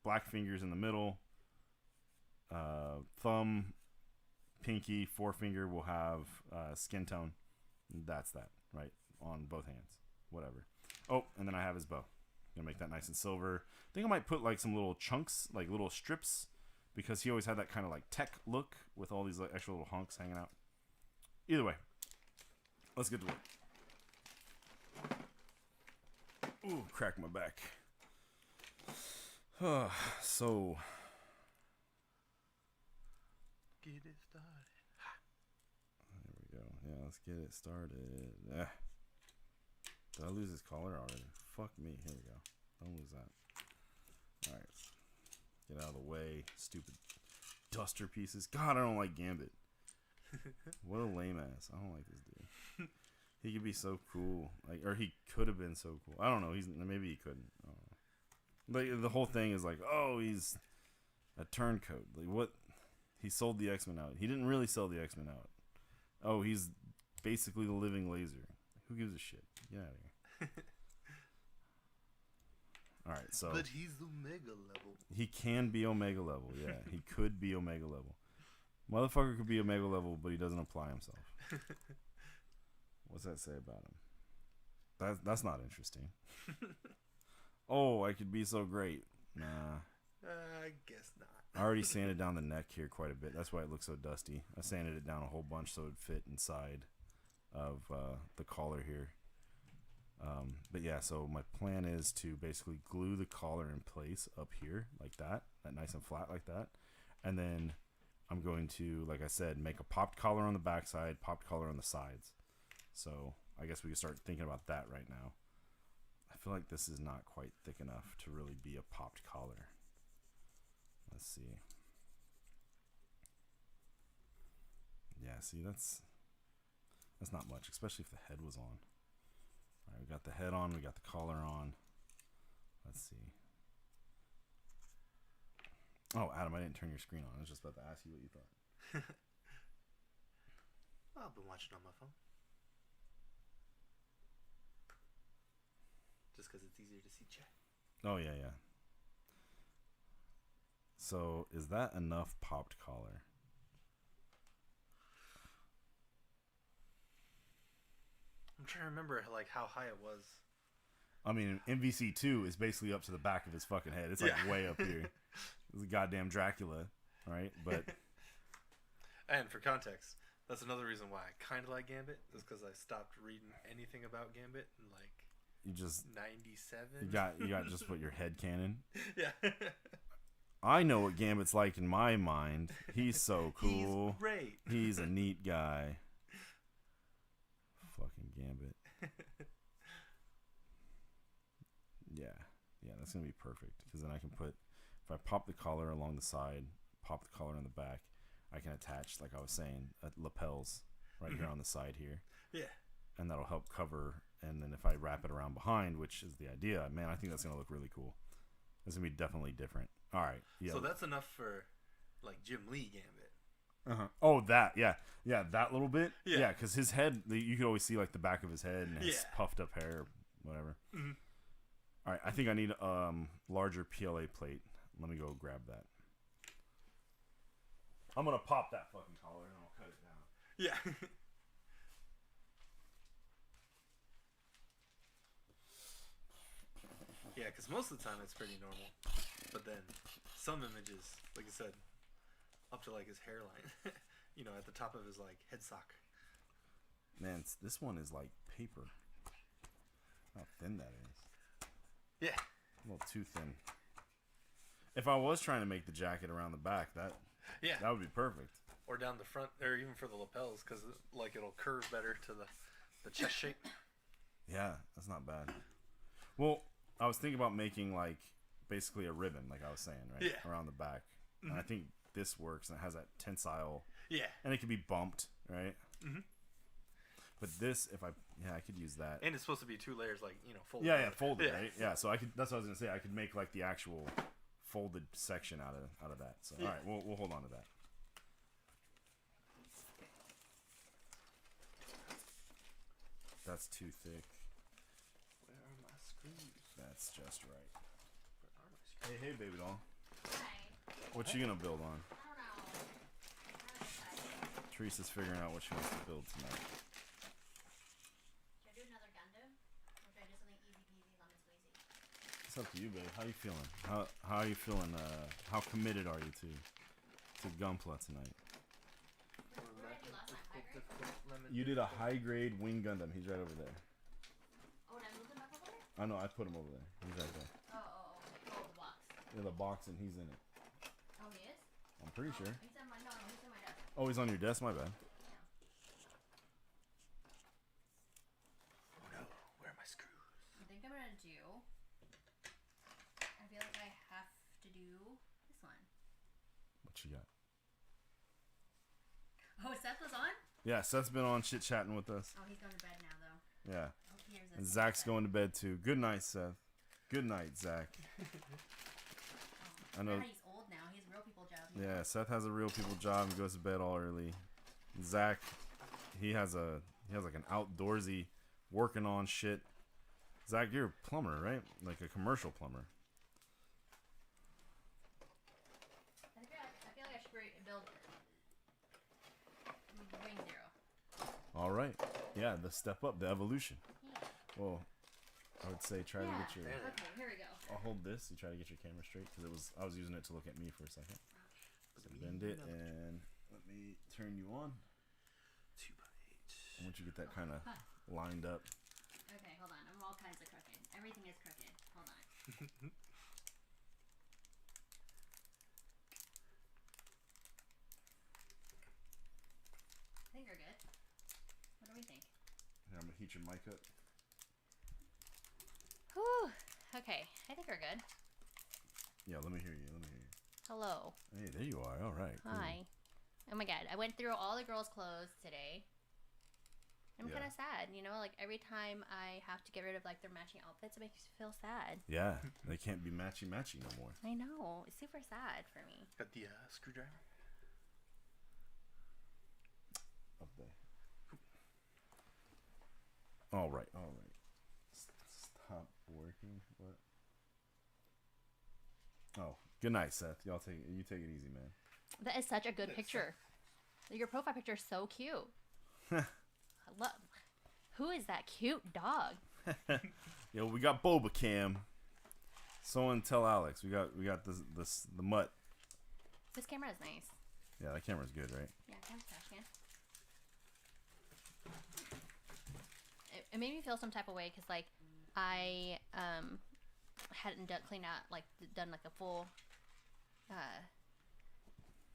S1: black fingers in the middle, thumb, pinky, forefinger will have skin tone. That's that, right? On both hands, whatever. Oh, and then I have his bow. Gonna make that nice and silver. I think I might put like some little chunks, like little strips, because he always had that kind of like tech look with all these like extra little hunks hanging out. Either way, let's get to work. Ooh, cracked my back. So
S2: Get it started.
S1: there we go. Yeah, let's get it started. Did I lose his collar already? Fuck me. Here we go. Don't lose that. Alright. Get out of the way. Stupid duster pieces. God, I don't like Gambit. What a lame ass. I don't like this dude. He could be so cool. Or he could have been so cool. I don't know. Maybe he couldn't. I don't know. Like, the whole thing is like, oh, he's a turncoat. Like, what? He sold the X-Men out. He didn't really sell the X-Men out. Oh, he's basically the living laser. Who gives a shit? Get out of here. Alright, so
S2: But he's Omega level.
S1: he can be Omega level, yeah. He could be Omega level. Motherfucker could be Omega level, but he doesn't apply himself. What's that say about him? That's not interesting. Oh, I could be so great. Nah.
S2: I guess not.
S1: I already sanded down the neck here quite a bit. That's why it looks so dusty. I sanded it down a whole bunch so it would fit inside of the collar here. But yeah, so my plan is to basically glue the collar in place up here like that nice and flat like that. And then I'm going to, like I said, make a popped collar on the backside, popped collar on the sides. So I guess we can start thinking about that right now. I feel like this is not quite thick enough to really be a popped collar. Let's see. Yeah, see, that's not much, especially if the head was on. All right, we got the head on, we got the collar on. Let's see. Oh, Adam, I didn't turn your screen on. I was just about to ask you what you thought.
S2: I've been watching on my phone. Just because it's easier to see chat.
S1: Oh, yeah, yeah. So, is that enough popped collar?
S2: I'm trying to remember like how high it was.
S1: I mean, MVC2 is basically up to the back of his fucking head. It's like way up here. It's a goddamn Dracula, right? But
S2: and for context, that's another reason why I kind of like Gambit, is because I stopped reading anything about Gambit in like
S1: you just
S2: 97.
S1: you got just what your head cannon.
S2: Yeah.
S1: I know what Gambit's like in my mind. He's so cool.
S2: He's great.
S1: He's a neat guy. Fucking Gambit. Yeah, that's gonna be perfect because then I can put if I pop the collar along the side, pop the collar on the back, I can attach, like I was saying, lapels right here on the side here.
S2: Yeah.
S1: And that'll help cover. And then if I wrap it around behind, which is the idea, man, I think that's going to look really cool. It's going to be definitely different. All right. Yeah.
S2: So that's enough for, like, Jim Lee Gambit.
S1: Oh, that. Yeah. Yeah, that little bit.
S2: Yeah.
S1: Yeah, because his head, you could always see, like, the back of his head and his puffed up hair or whatever.
S2: Mm-hmm.
S1: All right. I think I need larger PLA plate. Let me go grab that. I'm going to pop that fucking collar and I'll cut it down.
S2: Yeah. Yeah, because most of the time it's pretty normal. But then some images, like I said, up to like his hairline, you know, at the top of his like head sock.
S1: Man, this one is like paper. How thin that is.
S2: Yeah.
S1: A little too thin. If I was trying to make the jacket around the back, that would be perfect.
S2: Or down the front, or even for the lapels, because like it'll curve better to the chest shape.
S1: Yeah, that's not bad. Well, I was thinking about making like basically a ribbon, like I was saying, right?
S2: Yeah.
S1: Around the back. Mm-hmm. And I think this works, and it has that tensile.
S2: Yeah.
S1: And it can be bumped, right?
S2: Mm-hmm.
S1: But this, I could use that.
S2: And it's supposed to be 2 layers, like, you know, folded.
S1: Yeah, folded, right? Yeah, so that's what I was gonna say. I could make like the actual folded section out of that. So all right, we'll hold on to that. That's too thick.
S2: Where are my screws?
S1: That's just right.
S2: Where are my screws?
S1: Hey, baby doll.
S3: Hi.
S1: What you gonna build on?
S3: I don't know. I'm excited.
S1: Teresa's figuring out what she wants to build tonight.
S3: Should I do another Gundam? Or should I do something easy peasy lemon squeezy?
S1: It's up to you, babe. How you feeling? How are you feeling? How committed are you to GunPla tonight?
S3: What did I do last time? High grade?
S1: You did a high grade wing Gundam. He's right over there.
S3: Oh, did I move him back over there?
S1: I know. I put him over there. He's right there.
S3: Oh, the box.
S1: Yeah, the box, and he's in it.
S3: Oh, he is?
S1: I'm pretty sure.
S3: He's on my, no, he's on my desk.
S1: Oh, he's on your desk. My bad.
S2: Oh no, where are my screws?
S3: I think I'm gonna do. I feel like I have to do this one.
S1: What you got?
S3: Oh, Seth was on?
S1: Yeah, Seth's been on chit chatting with us.
S3: Oh, he's going to bed now, though.
S1: Yeah.
S3: Oh, here's
S1: And
S3: this.
S1: Zach's going to bed too. Good night, Seth. Good night, Zach. I know.
S3: He's old now. He has real people job.
S1: Yeah, Seth has a real people job. He goes to bed all early. Zach, he has like an outdoorsy working on shit. Zach, you're a plumber, right? Like a commercial plumber.
S3: I feel like I should build Wing Zero.
S1: All right. Yeah, the step up, the evolution.
S3: Yeah.
S1: Well, I would say try to get your.
S3: Okay, here we go.
S1: I'll hold this. You try to get your camera straight because I was using it to look at me for a second. So bend it and let me turn you on.
S2: 2x8.
S1: I want you to get that kind of lined up.
S3: Okay, hold on. I'm all kinds of crooked. Everything is crooked. Hold on. I think we're good. What do we think?
S1: Here, I'm gonna heat your mic up.
S3: Whew. Okay, I think we're good.
S1: Yeah, let me hear you.
S3: Hello.
S1: Hey, there you are. All right. Cool.
S3: Hi. Oh my god, I went through all the girls' clothes today. I'm kind of sad, you know, like every time I have to get rid of like their matching outfits, it makes me feel sad.
S1: Yeah, they can't be matchy no more.
S3: I know. It's super sad for me.
S2: Got the screwdriver.
S1: Up there. All right. Stop working. What? Oh, good night, Seth. You take it easy, man.
S3: That is such a good picture. Your profile picture is so cute. I love. Who is that cute dog?
S1: Yo, we got Boba Cam. Someone tell Alex we got the mutt.
S3: This camera is nice.
S1: Yeah, that camera's good, right?
S3: Yeah, camera's trash can. It made me feel some type of way because like I hadn't done like a full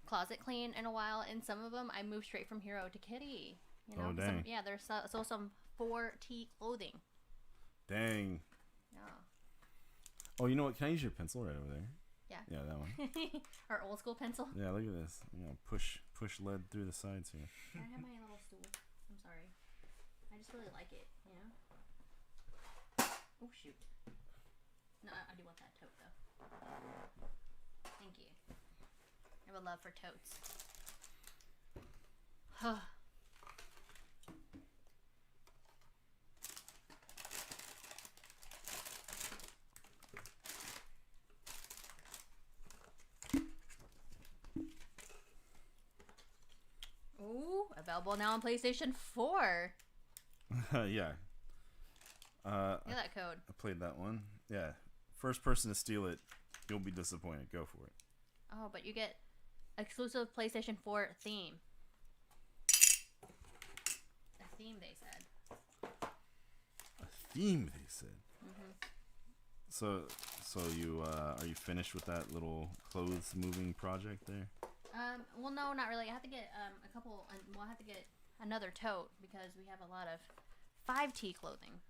S3: closet clean in a while, and some of them I moved straight from Hero to Kitty. You know,
S1: oh dang.
S3: There's some 4T clothing.
S1: Dang.
S3: Yeah.
S1: Oh, you know what? Can I use your pencil right over there?
S3: Yeah.
S1: Yeah, that one.
S3: Our old school pencil.
S1: Yeah, look at this. Push lead through the sides here.
S3: Can I have my little stool? I'm sorry. I just really like it, you know? Oh, shoot. No, I do want that tote, though. Thank you. I have a love for totes. Ooh, available now on PlayStation 4.
S1: Yeah.
S3: Look at that code.
S1: I played that one. Yeah. First person to steal it, you'll be disappointed. Go for it.
S3: Oh, but you get exclusive PlayStation 4 theme. A theme, they said.
S1: A theme, they said.
S3: Mm-hmm.
S1: So you are you finished with that little clothes moving project there?
S3: Well, no, not really. I have to get a couple. We'll have to get another tote because we have a lot of 5T clothing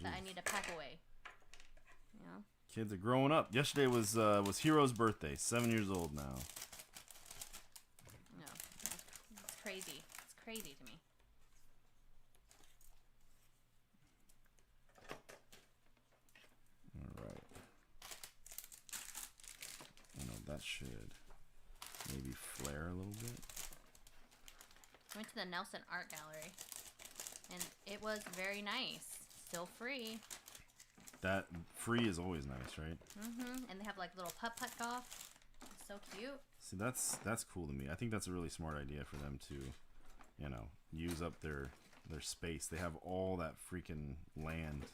S3: that I need to pack away. You know.
S1: Kids are growing up. Yesterday was Hero's birthday. 7 years old now.
S3: No, it's crazy. It's crazy to me.
S1: All right. I know that should maybe flare a little bit.
S3: I went to the Nelson Art Gallery, and it was very nice. Still free.
S1: That free is always nice, right?
S3: Mm-hmm. And they have like little putt-putt golf. It's so cute.
S1: See, that's cool to me. I think that's a really smart idea for them to, use up their space. They have all that freaking land.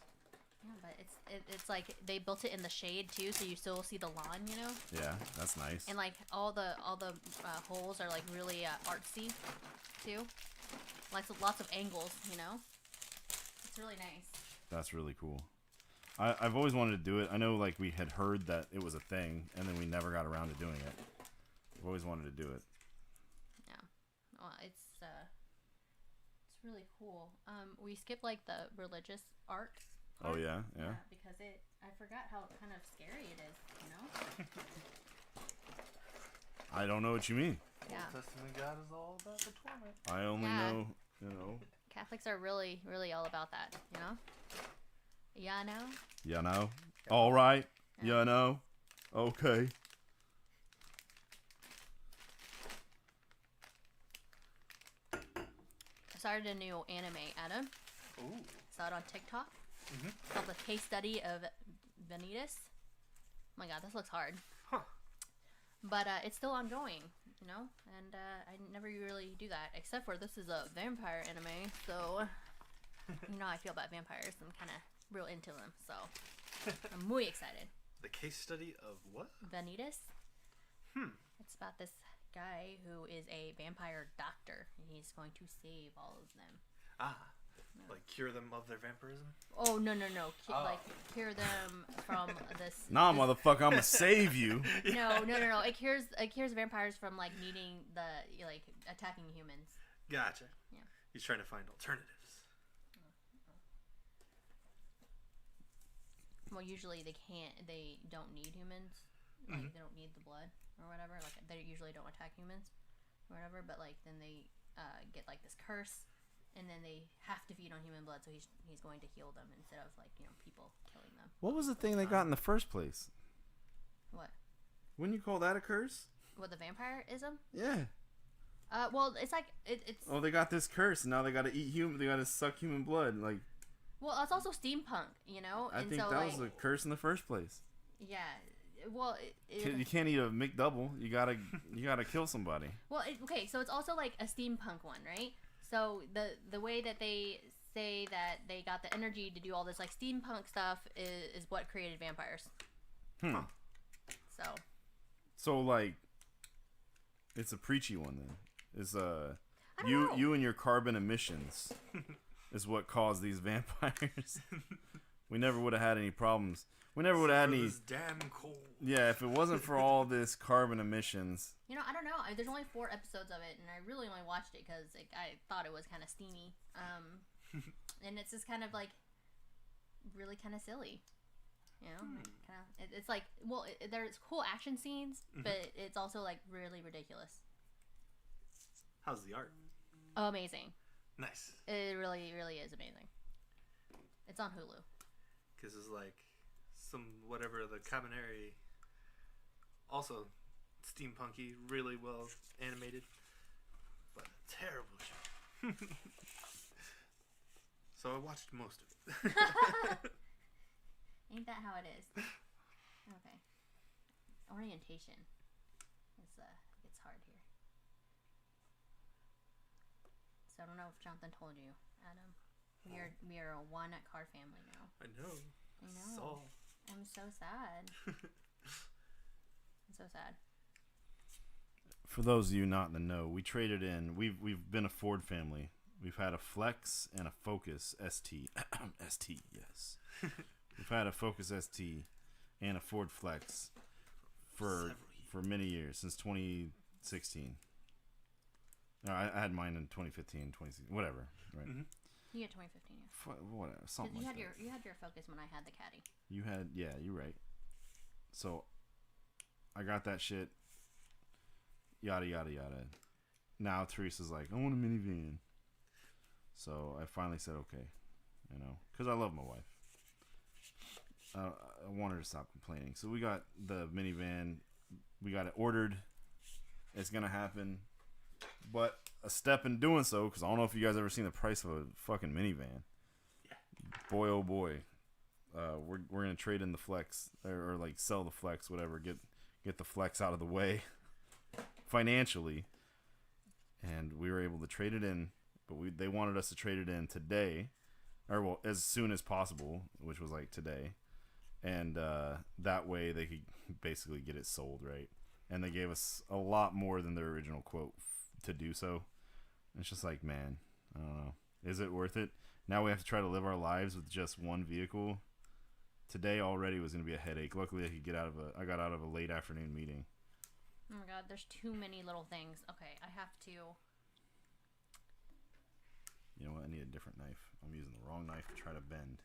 S3: Yeah, but it's like they built it in the shade too, so you still see the lawn, you know.
S1: Yeah, that's nice.
S3: And like all the holes are like really artsy too, like lots of angles, you know. It's really nice.
S1: That's really cool. I've always wanted to do it. I know, like, we had heard that it was a thing, and then we never got around to doing it. I've always wanted to do it.
S3: Yeah. Well, it's really cool. We skipped like the religious art.
S1: Oh yeah, yeah.
S3: Because I forgot how kind of scary it is, you know.
S1: I don't know what you mean.
S3: Yeah.
S2: Old Testament God is all about the torment.
S1: I only know,
S3: Catholics are really, really all about that, you know. Yeah, no.
S1: You know. All right.
S3: Yeah.
S1: You know. Okay.
S3: I started a new anime, Adam.
S2: Ooh.
S3: Saw it on TikTok.
S2: Mm-hmm.
S3: It's called The Case Study of Vanitas. Oh my god, this looks hard.
S2: Huh.
S3: But it's still ongoing, you know? And I never really do that. Except for this is a vampire anime, so... you know how I feel about vampires. I'm kind of real into them, so... I'm muy excited.
S2: The case study of what?
S3: Vanitas. It's about this guy who is a vampire doctor. And he's going to save all of them.
S2: Ah. Like cure them of their vampirism?
S3: Oh, no.
S2: Oh.
S3: Like, cure them from this...
S1: Nah, motherfucker, I'm gonna save you.
S3: No. It cures vampires from, like, needing like, attacking humans.
S2: Gotcha.
S3: Yeah.
S2: He's trying to find alternatives.
S3: Well, usually they don't need humans. Like, they don't need the blood or whatever. Like, they usually don't attack humans or whatever. But, like, then they get, like, this curse. And then they have to feed on human blood. So he's going to heal them instead of, like, people killing them.
S1: What was the thing they got in the first place?
S3: What?
S1: Wouldn't you call that a curse?
S3: What, the vampireism?
S1: Yeah.
S3: Well, it's like, it's...
S1: Oh, they got this curse, and now they gotta eat human. They gotta suck human blood. Like.
S3: Well, it's also steampunk, you know?
S1: I think that was a curse in the first place.
S3: Yeah. Well,
S1: you can't eat a McDouble. You gotta kill somebody.
S3: Well, okay, so it's also like a steampunk one, right? So the way that they say that they got the energy to do all this like steampunk stuff is what created vampires. So
S1: like, it's a preachy one then. Is
S3: I don't know.
S1: you and your carbon emissions is what caused these vampires. We never would have had any problems. We never would have had any.
S2: This damn cold.
S1: Yeah, if it wasn't for all this carbon emissions.
S3: You know, I don't know. There's only 4 episodes of it, and I really only watched it because I thought it was kind of steamy. And it's just kind of like really kind of silly. You know, it's like, well, there's cool action scenes, but it's also like really ridiculous.
S2: How's the art?
S3: Oh, amazing.
S2: Nice.
S3: It really, really is amazing. It's on Hulu.
S2: Because it's like some whatever the Cabaneri, also steampunky, really well animated, but a terrible show. So I watched most of it.
S3: Ain't that how it is? Okay. Orientation. It's hard here. So I don't know if Jonathan told you, Adam. We are a one car family now.
S2: I know.
S3: I know.
S2: Saw.
S3: I'm so sad. I'm so sad.
S1: For those of you not in the know, we traded in. We've been a Ford family. We've had a Flex and a Focus ST. ST, yes. We've had a Focus ST and a Ford Flex for many years, since 2016. No, I had mine in 2015, 2016, whatever, right?
S2: Mm-hmm.
S3: You had 2015, yeah.
S1: Whatever, something like that.
S3: You had your Focus when I had the Caddy.
S1: You had, yeah, you're right. So, I got that shit. Yada yada yada. Now Teresa's like, I want a minivan. So I finally said okay, you know, because I love my wife. I want her to stop complaining. So we got the minivan. We got it ordered. It's gonna happen. But a step in doing so, because I don't know if you guys ever seen the price of a fucking minivan.
S2: Yeah.
S1: Boy, oh boy. We're gonna trade in the Flex or like sell the Flex, whatever. Get the Flex out of the way financially, and we were able to trade it in. But they wanted us to trade it in today, or well, as soon as possible, which was like today, and that way they could basically get it sold, right? And they gave us a lot more than their original quote to do so. And it's just like, man, I don't know. Is it worth it? Now we have to try to live our lives with just one vehicle. Today already was going to be a headache. Luckily, I got out of a late afternoon meeting.
S3: Oh my god, there's too many little things. Okay, I have to.
S1: You know what? I need a different knife. I'm using the wrong knife to try to bend.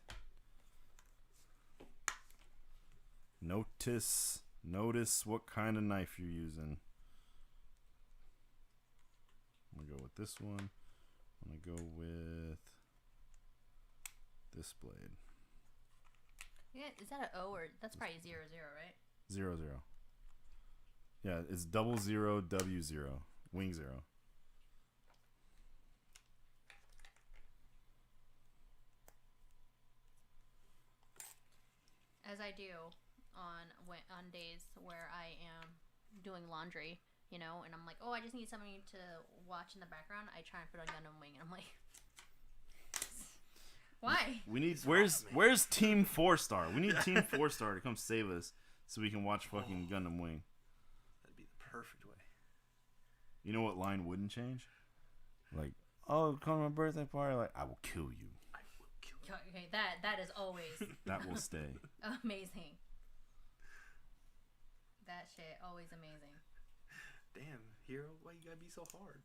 S1: Notice what kind of knife you're using. I'm gonna go with this one. I'm gonna go with this blade.
S3: Yeah, is that an O or that's probably 00, right?
S1: 00. Yeah, it's 00W0 wing 0.
S3: As I do on days where I am doing laundry, you know, and I'm like, oh, I just need something to watch in the background. I try and put on Gundam Wing, and I'm like, why?
S1: We need where's Team 4-Star? We need Team 4-Star to come save us so we can watch fucking Gundam Wing.
S2: That'd be the perfect way.
S1: You know what line wouldn't change? Like, oh, come to my birthday party. Like, I will kill you.
S2: I will kill you.
S3: Okay, that is always
S1: That will stay.
S3: amazing. That shit always amazing.
S2: Damn, hero, why you gotta be so hard?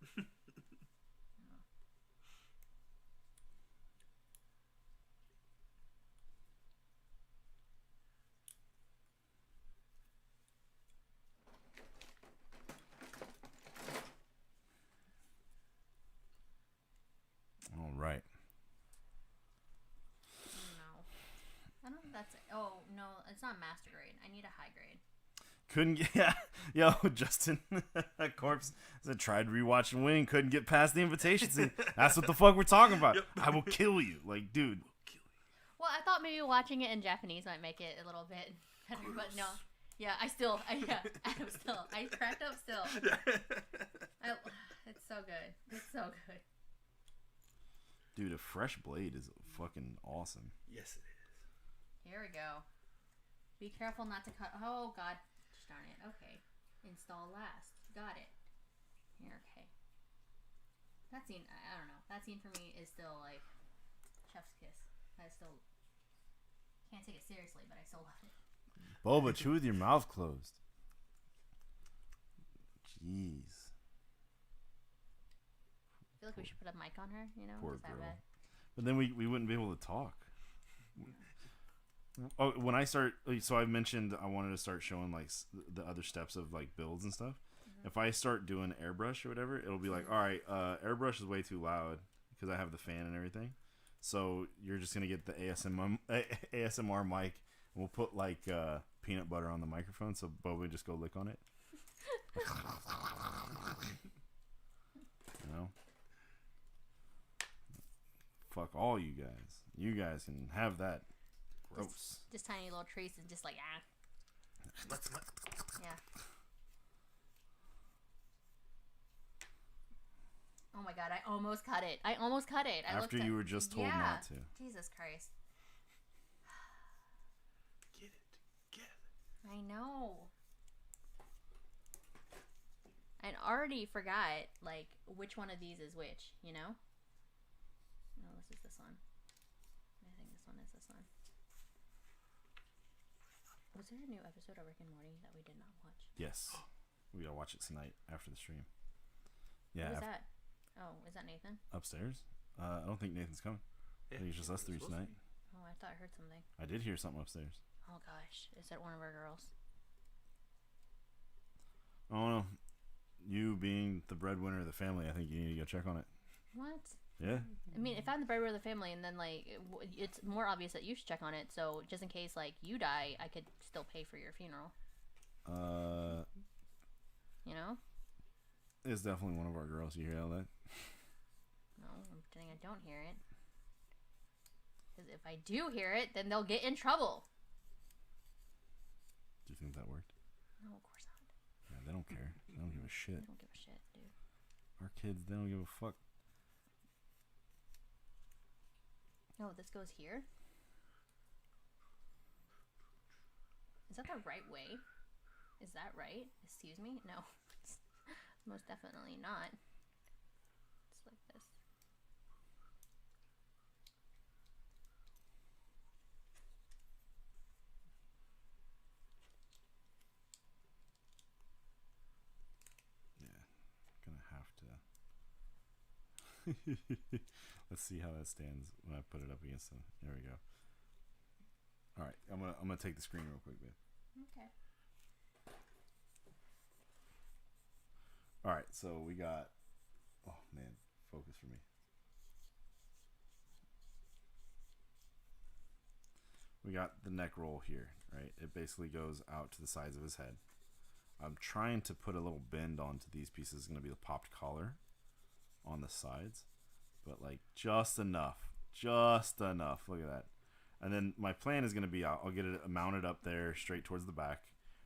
S1: All right.
S3: No. I don't know if that's... Oh, no, it's not master grade. I need a high grade.
S1: Couldn't get... Yeah. Yo, Justin. Corpse said, tried rewatching Wing. Couldn't get past the invitation scene. That's what the fuck we're talking about.
S2: Yep.
S1: I will kill you. Like, dude.
S3: Well, I thought maybe watching it in Japanese might make it a little bit better, but no. Yeah, I cracked up still. It's so good. It's so good.
S1: Dude, a fresh blade is fucking awesome.
S2: Yes, it is.
S3: Here we go. Be careful not to cut. Oh, God. Darn it. Okay. Install last. Got it. Here, okay. That scene, I don't know. That scene for me is still like chef's kiss. I still can't take it seriously, but I still love it.
S1: Boba, chew with your mouth closed. Jeez.
S3: I feel like we should put a mic on her, you know?
S1: Poor
S3: Is that
S1: girl.
S3: bad?
S1: But then we wouldn't be able to talk. Oh, when I start, so I mentioned I wanted to start showing like the other steps of like builds and stuff. If I start doing airbrush or whatever, it'll be like, all right, airbrush is way too loud because I have the fan and everything. So you're just gonna get the ASMR mic, and we'll put like peanut butter on the microphone, so Bo would just go lick on it. You know, fuck all you guys. You guys can have that. Gross.
S3: Just tiny little trees and just like yeah. Oh my god, I almost cut it.
S1: After you were just told not to.
S3: Jesus Christ.
S2: Get it.
S3: I know. I already forgot, like, which one of these is which, you know? No, this is this one. I think this one is this one. Was there a new episode of Rick and Morty that we did not watch?
S1: Yes. We gotta watch it tonight after the stream. Yeah.
S3: What is that? Oh, is that Nathan?
S1: Upstairs? I don't think Nathan's coming. I think it's just us three tonight.
S3: Oh, I thought I heard something.
S1: I did hear something upstairs.
S3: Oh gosh, is that one of our girls?
S1: Oh no. You being the breadwinner of the family, I think you need to go check on it.
S3: What?
S1: Yeah.
S3: I mean, if I'm the breadwinner of the family, and then like it's more obvious that you should check on it. So just in case like you die, I could still pay for your funeral. You know.
S1: It's definitely one of our girls. You hear all that?
S3: No, I'm pretending I don't hear it. Because if I do hear it, then they'll get in trouble.
S1: Do you think that worked?
S3: No, of course not.
S1: Yeah, they don't care. They don't give a shit.
S3: They don't give a shit, dude.
S1: Our kids, they don't give a fuck.
S3: No, this goes here. Is that the right way? Is that right? Excuse me? No. It's most definitely not. It's like this.
S1: Yeah. Gonna have to. Let's see how that stands when I put it up against them. There we go. All right, I'm gonna take the screen real quick, babe.
S3: Okay.
S1: All right, so we got. Oh man, focus for me. We got the neck roll here, right? It basically goes out to the sides of his head. I'm trying to put a little bend onto these pieces. It's gonna be the popped collar on the sides, but like just enough. Look at that. And then my plan is gonna be I'll get it mounted up there straight towards the back,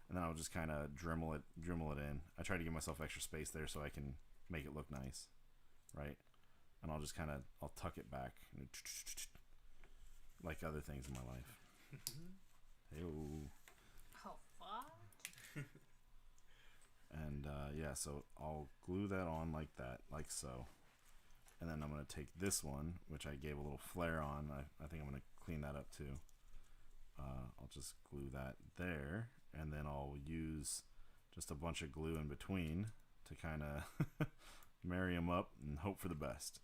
S1: and then I'll just kind of Dremel it in. I try to give myself extra space there so I can make it look nice, right? And I'll just I'll tuck it back, like other things in my life. Hey-o.
S3: Oh, fuck.
S1: And yeah, so I'll glue that on like that, like so. And then I'm going to take this one, which I gave a little flare on. I think I'm going to clean that up too. I'll just glue that there, and then I'll use just a bunch of glue in between to kind of marry them up and hope for the best.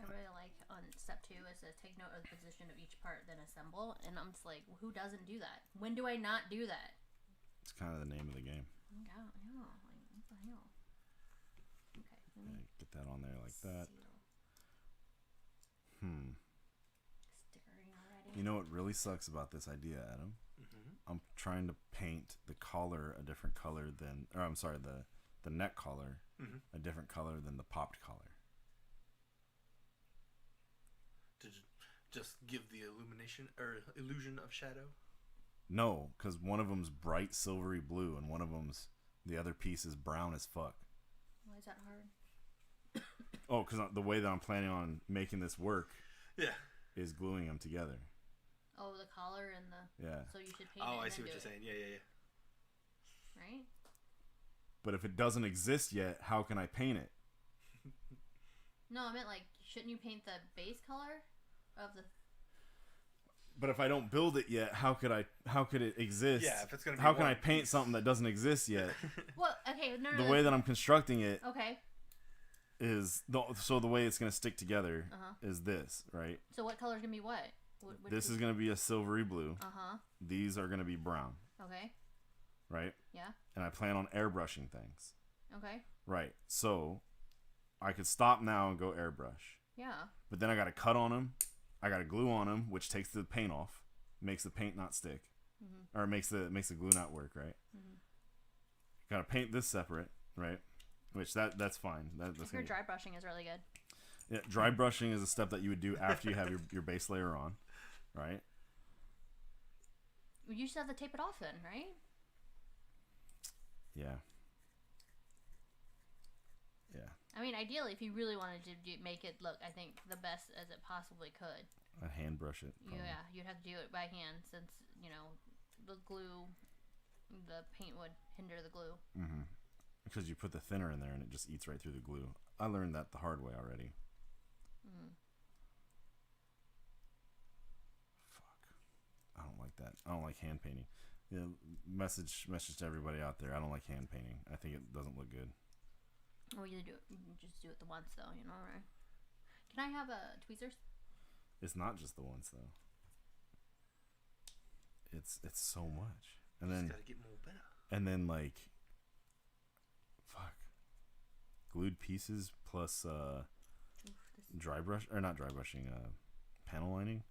S3: I really like on step 2 is to take note of the position of each part, then assemble. And I'm just like, who doesn't do that? When do I not do that?
S1: It's kind of the name of the game.
S3: Yeah, like, what the hell? Okay.
S1: Yeah, get that on there like that.
S3: Stickering already.
S1: You know what really sucks about this idea, Adam? I'm trying to paint the collar a different color than, or I'm sorry, the neck collar a different color than the popped collar.
S2: To just give the illusion of shadow.
S1: No, because one of them's bright silvery blue, and one of them's the other piece is brown as fuck.
S3: Why is that hard?
S1: Oh, because the way that I'm planning on making this work,
S2: Yeah.
S1: is gluing them together.
S3: Oh, the collar and the.
S1: Yeah.
S3: So you should paint it.
S2: Oh,
S3: and
S2: I
S3: then
S2: see what
S3: do
S2: you're
S3: it,
S2: saying. Yeah.
S3: Right?
S1: But if it doesn't exist yet, how can I paint it?
S3: No, I meant like, shouldn't you paint the base color of the?
S1: But if I don't build it yet, how could it exist?
S2: Yeah, if it's gonna be
S1: how can
S2: one
S1: I paint
S2: piece.
S1: something that doesn't exist yet?
S3: Well, okay, no.
S1: The way that I'm constructing it
S3: Okay.
S1: is so the way it's gonna stick together
S3: Uh-huh.
S1: is this, right?
S3: So what color's gonna be what?
S1: This is gonna be a silvery blue.
S3: Uh-huh.
S1: These are gonna be brown.
S3: Okay.
S1: Right?
S3: Yeah.
S1: And I plan on airbrushing things.
S3: Okay.
S1: Right. So I could stop now and go airbrush.
S3: Yeah.
S1: But then I gotta cut on them. I gotta glue on them, which takes the paint off, makes the paint not stick, or makes the glue not work. Right. Gotta paint this separate. Right. Which that's fine. That's
S3: Your dry brushing is really good.
S1: Yeah, dry brushing is a step that you would do after you have your base layer on, right?
S3: You should have to tape it off then, right?
S1: Yeah. Yeah.
S3: I mean, ideally, if you really wanted to make it look, I think, the best as it possibly could.
S1: I'd hand brush it.
S3: Probably. Yeah, you'd have to do it by hand since, the glue, the paint would hinder the glue.
S1: Mm-hmm. Because you put the thinner in there and it just eats right through the glue. I learned that the hard way already. Fuck. I don't like that. I don't like hand painting. Yeah, message to everybody out there. I don't like hand painting. I think it doesn't look good.
S3: Well, you just do it the once though, right? Can I have tweezers?
S1: It's not just the once though. It's so much, and then
S2: gotta get more better.
S1: And then like, fuck, glued pieces plus dry brush or not dry brushing, panel lining.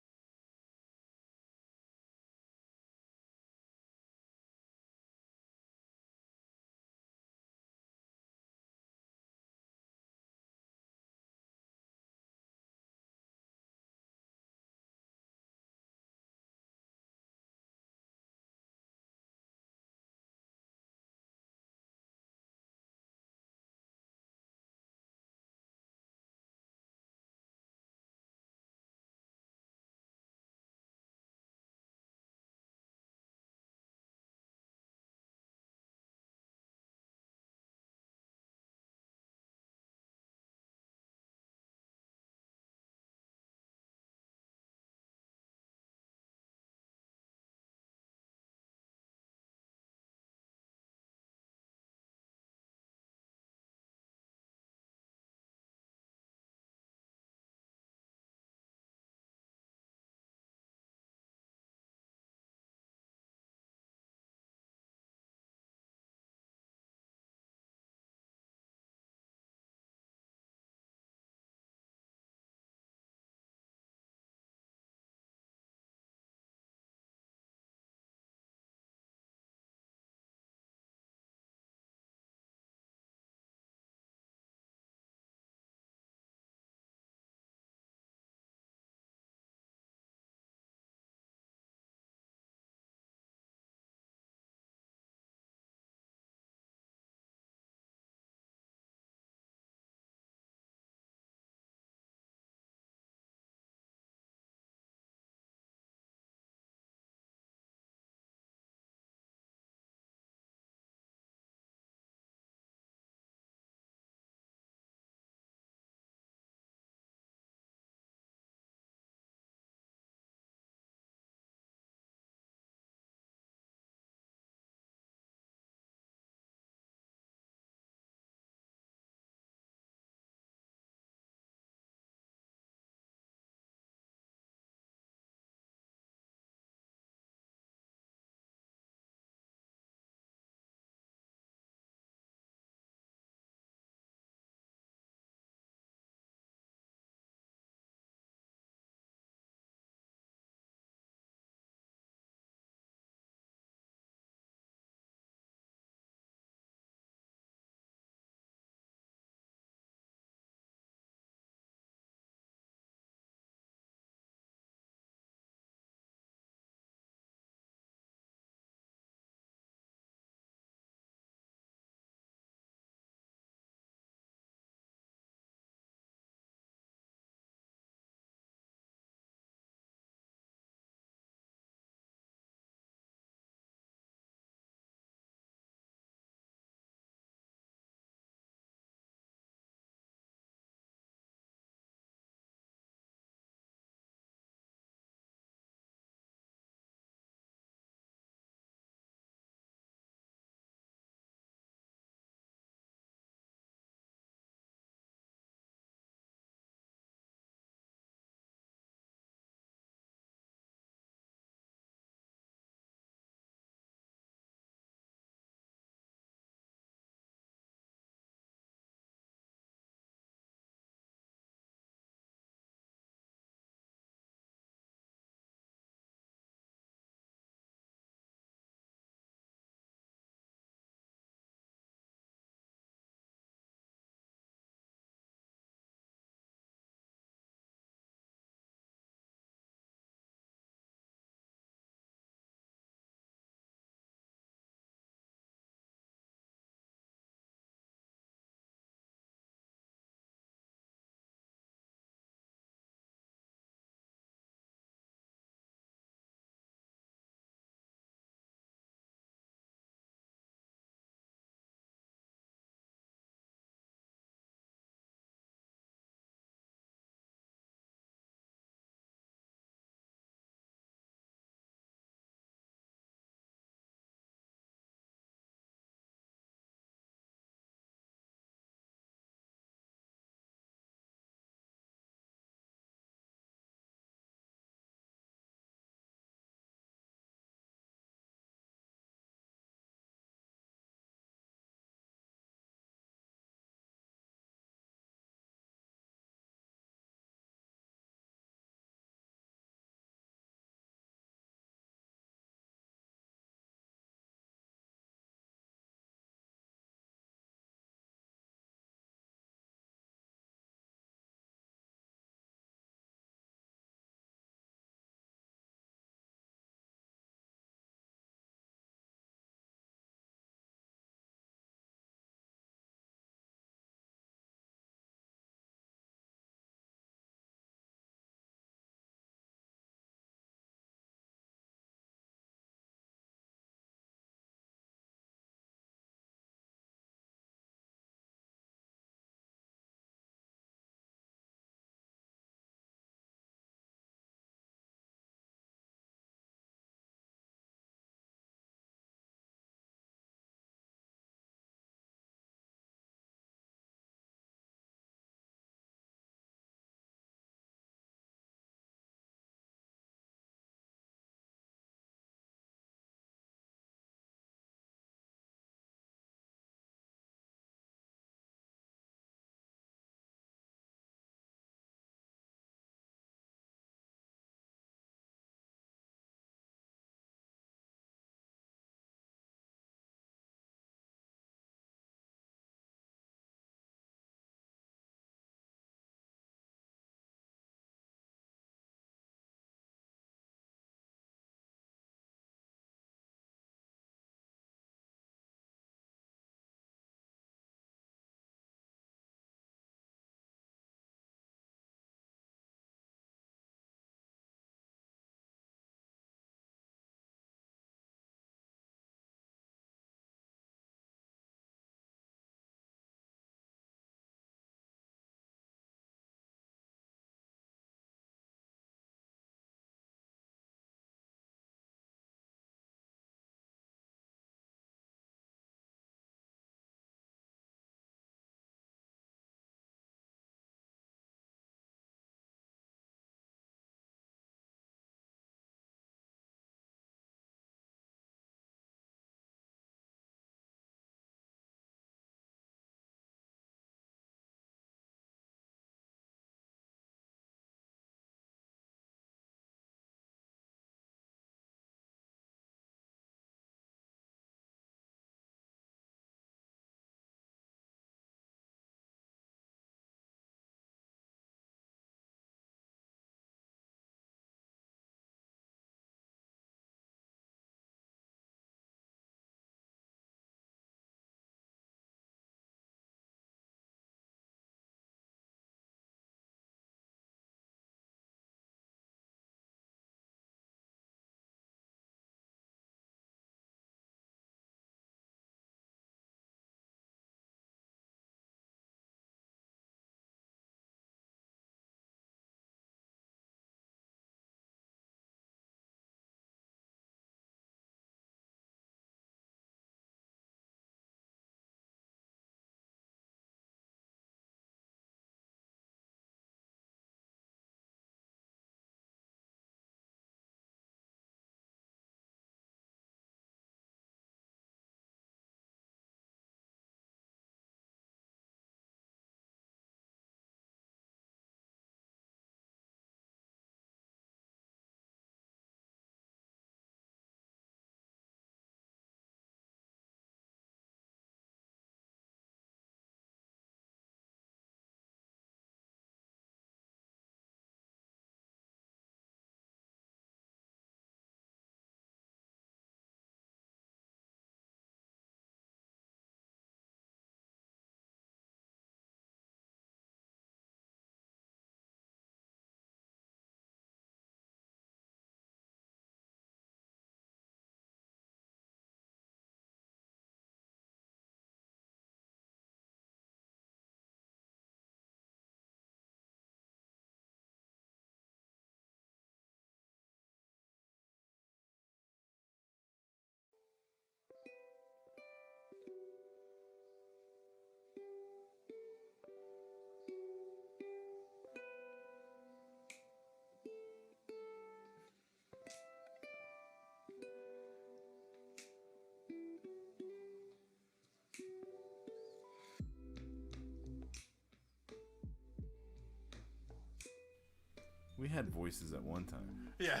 S1: We had voices at one time.
S2: Yeah.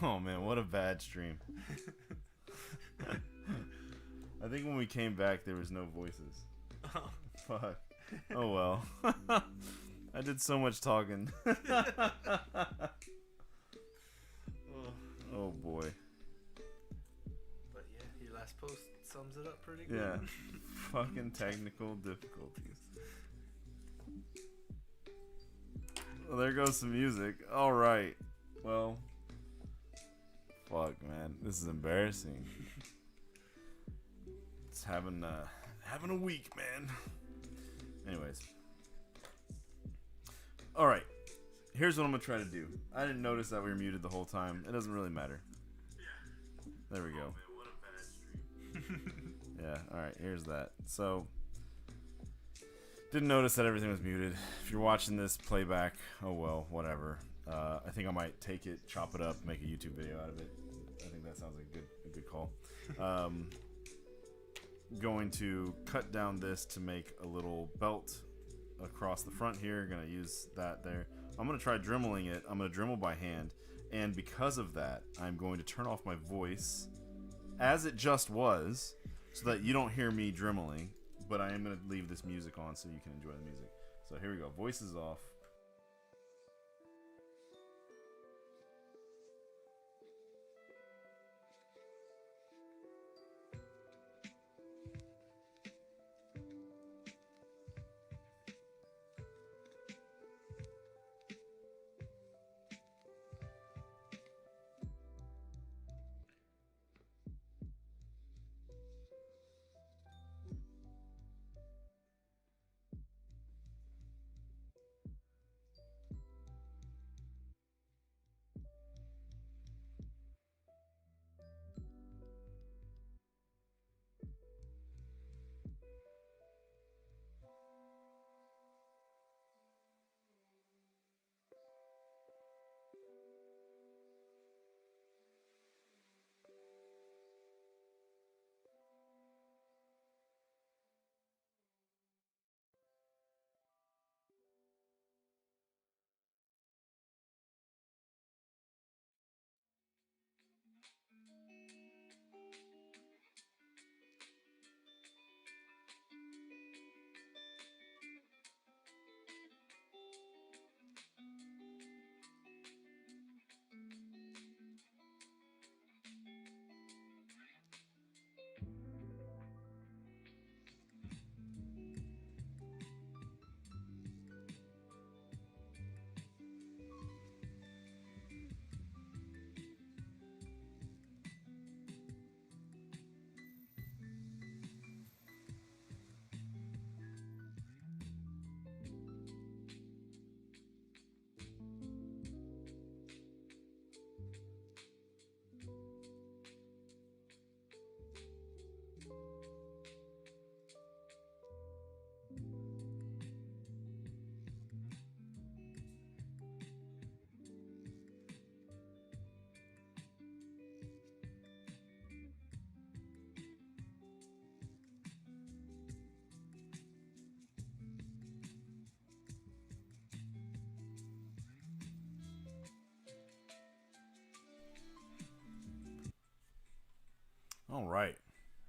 S1: Oh man, what a bad stream. I think when we came back, there was no voices.
S2: Oh.
S1: Fuck. Oh well. I did so much talking. Oh boy.
S2: But yeah, your last post sums it up pretty good.
S1: Yeah. Fucking technical difficulties. Well, there goes some music. All right. Well. Fuck, man. This is embarrassing. It's having a week, man. Anyways. All right. Here's what I'm gonna try to do. I didn't notice that we were muted the whole time. It doesn't really matter. There we go.
S2: Oh, man, what a bad stream.
S1: Yeah. All right. Here's that. So. Didn't notice that everything was muted. If you're watching this playback, oh well, whatever. I think I might take it, chop it up, make a YouTube video out of it. I think that sounds like a good call. Going to cut down this to make a little belt across the front here. Gonna use that there. I'm gonna try dremeling it. I'm gonna dremel by hand, and because of that, I'm going to turn off my voice as it just was, so that you don't hear me dremeling. But I am going to leave this music on so you can enjoy the music. So here we go. Voice is off.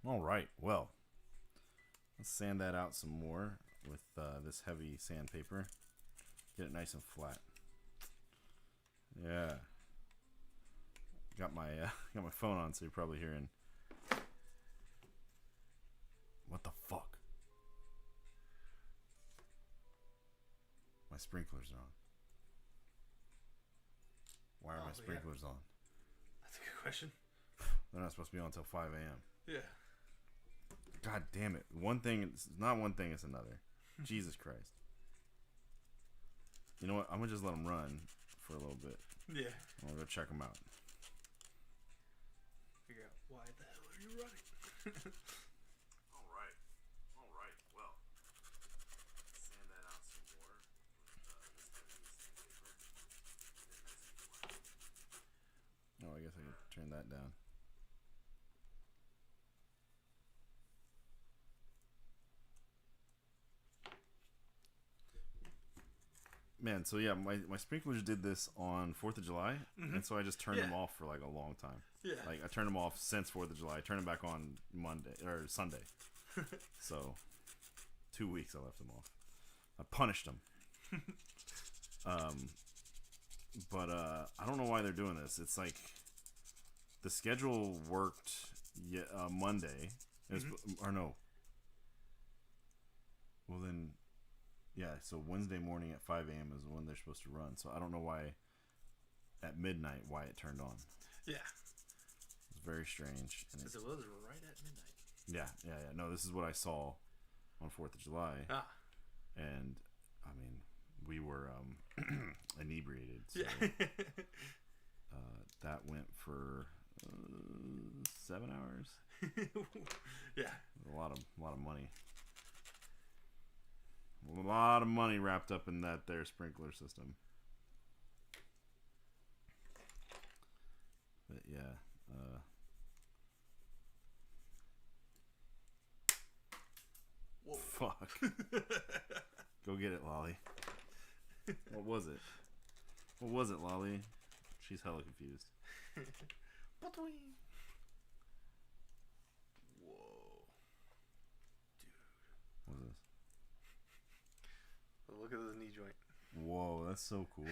S1: All right. Well, let's sand that out some more with this heavy sandpaper. Get it nice and flat. Yeah. Got my phone on, so you're probably hearing. What the fuck? My sprinklers are on. Why are my sprinklers on?
S2: That's a good question.
S1: They're not supposed to be on until 5 a.m.
S2: Yeah.
S1: God damn it. One thing, it's not one thing, it's another. Jesus Christ. You know what? I'm going to just let them run for a little bit.
S2: Yeah.
S1: I'm going to go check them out.
S2: Figure out why the hell are you running?
S1: All right. Well, sand that out some more with this heavy sandpaper. Oh, I guess I could turn that down. Man, so yeah, my sprinklers did this on 4th of July, and so I just turned them off for like a long time.
S2: Yeah.
S1: Like I turned them off since 4th of July. I turned them back on Monday or Sunday. So 2 weeks I left them off. I punished them. But I don't know why they're doing this. It's like the schedule worked Monday. Or no. Well then, yeah. So Wednesday morning at 5 a.m. is when they're supposed to run. So I don't know why at midnight why it turned on.
S2: Yeah.
S1: It's very strange.
S2: Because it was right at midnight.
S1: Yeah. No, this is what I saw on 4th of July.
S2: Ah.
S1: And I mean, we were inebriated. So,
S2: Yeah.
S1: that went for 7 hours.
S2: Yeah.
S1: A lot of money. A lot of money wrapped up in that there sprinkler system. But yeah.
S2: Whoa.
S1: Fuck. Go get it, Lolly. What was it? What was it, Lolly? She's hella confused.
S2: Whoa. Dude.
S1: What is this?
S2: Look at this knee joint.
S1: Whoa, that's so cool.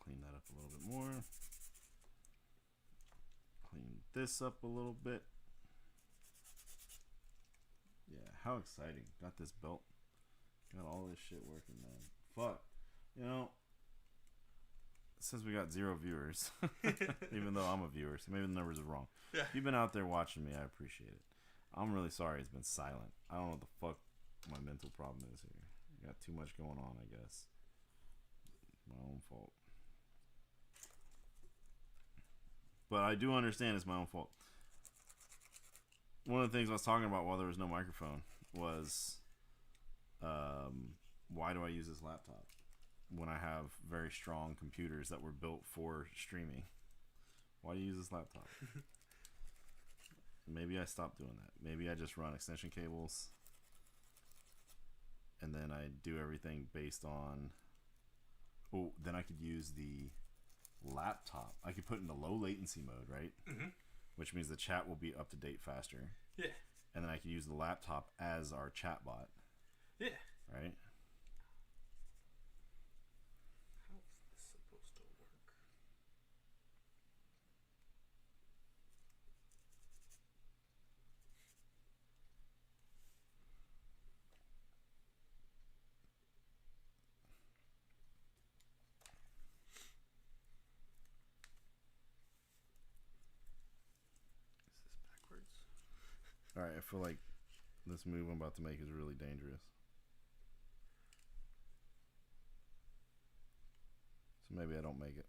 S1: Clean that up a little bit more. Clean this up a little bit. Yeah, how exciting. Got this belt. Got all this shit working, man. Fuck. You know, since we got 0 viewers, even though I'm a viewer, so maybe the numbers are wrong.
S2: Yeah.
S1: If you've been out there watching me, I appreciate it. I'm really sorry it's been silent. I don't know what the fuck my mental problem is here. Got too much going on, I guess. My own fault. But I do understand it's my own fault. One of the things I was talking about while there was no microphone was why do I use this laptop when I have very strong computers that were built for streaming? Why do you use this laptop? Maybe I stopped doing that. Maybe I just run extension cables and then I do everything based on... Oh, then I could use the laptop. I could put it into low latency mode, right?
S2: Mm-hmm.
S1: Which means the chat will be up to date faster.
S2: Yeah.
S1: And then I could use the laptop as our chat bot.
S2: Yeah.
S1: Right?
S2: How is this supposed to work? Is this backwards?
S1: Alright, I feel like this move I'm about to make is really dangerous. So maybe I don't make it.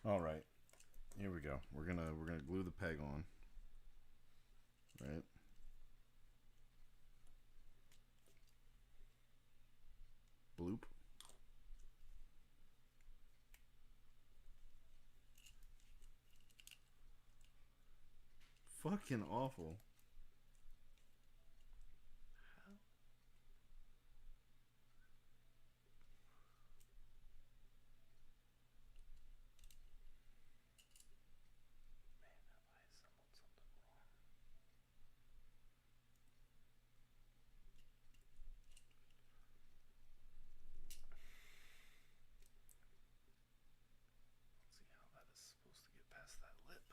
S1: All right, here we go. We're gonna glue the peg on, right? Bloop. Fucking awful.
S2: See how that is supposed to get past that lip.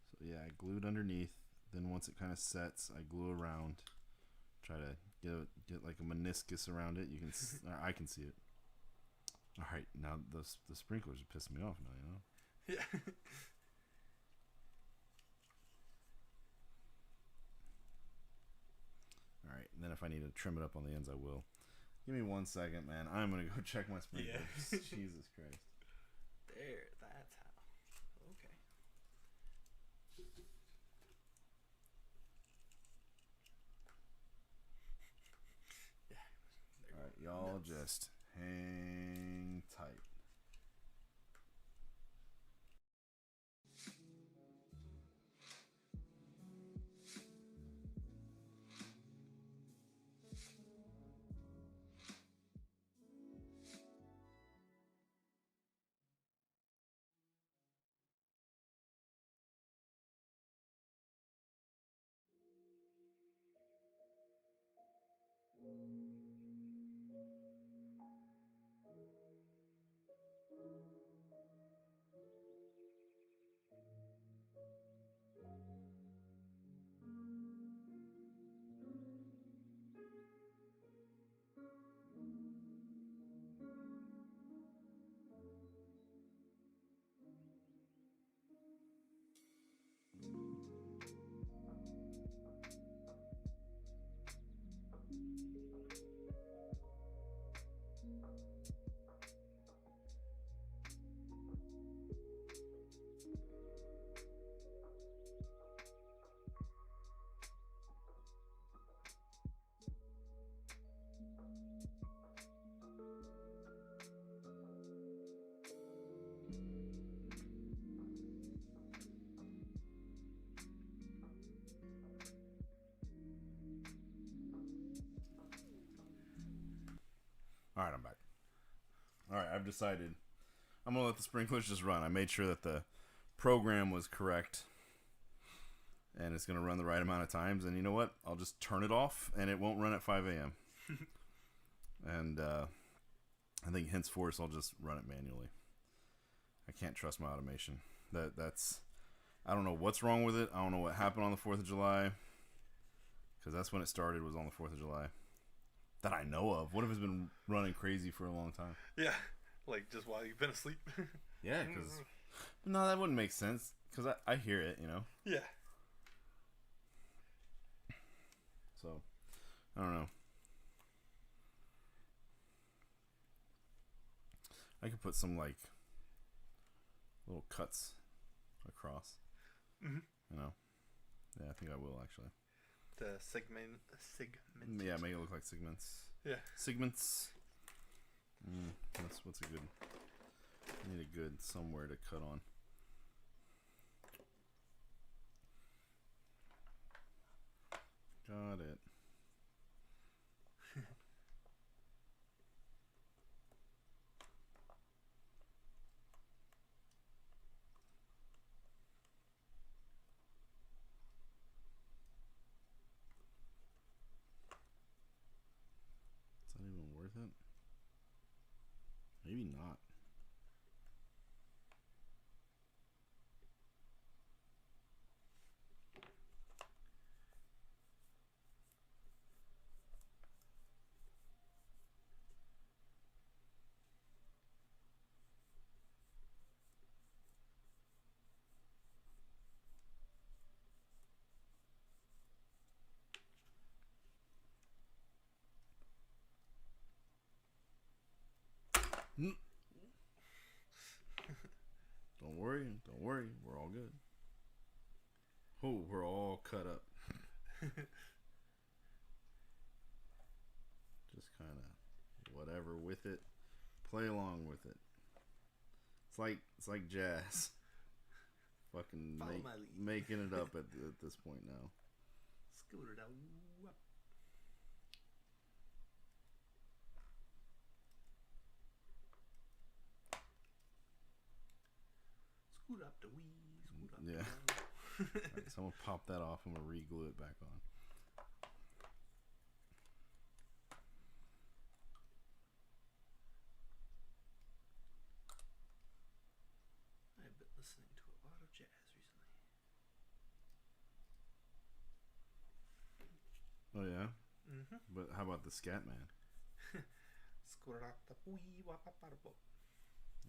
S1: So yeah, I glued underneath. Then once it kind of sets, I glue around. Try to get like a meniscus around it. You can, I can see it. All right, now the sprinklers are pissing me off now. You know.
S2: Yeah.
S1: All right, and then if I need to trim it up on the ends, I will. Give me 1 second, man. I'm gonna go check my sprinklers.
S2: Yeah.
S1: Jesus Christ.
S2: There, that's how. Okay. Yeah.
S1: All right, y'all just hang tight. All right, I'm back. All right, I've decided I'm going to let the sprinklers just run. I made sure that the program was correct and it's going to run the right amount of times. And you know what? I'll just turn it off and it won't run at 5 a.m. And I think henceforth I'll just run it manually. I can't trust my automation. That's I don't know what's wrong with it. I don't know what happened on the 4th of July, because that's when it started, was on the 4th of July. That I know of. What if it's been running crazy for a long time?
S2: Yeah. Like, just while you've been asleep.
S1: Yeah, because... No, that wouldn't make sense, because I hear it, you know?
S2: Yeah.
S1: So, I don't know. I could put some, like, little cuts across.
S2: Mm-hmm.
S1: You know? Yeah, I think I will, actually.
S2: The segment.
S1: Yeah, make it look like segments.
S2: Yeah.
S1: Segments. What's a good... I need a good somewhere to cut on. Got it. Is that even worth it? Maybe not. Don't worry, we're all good. Oh, we're all cut up. Just kind of whatever with it. Play along with it. It's like jazz. Fucking making it up at this point now.
S2: Scooter down. Scoot up the wee. Scoot up.
S1: Yeah. Right, so I'm gonna pop that off. I'm gonna re-glue it back on.
S2: I've been listening to a lot of jazz recently.
S1: Oh yeah.
S2: Mm. Mm-hmm.
S1: But how about the Scat Man?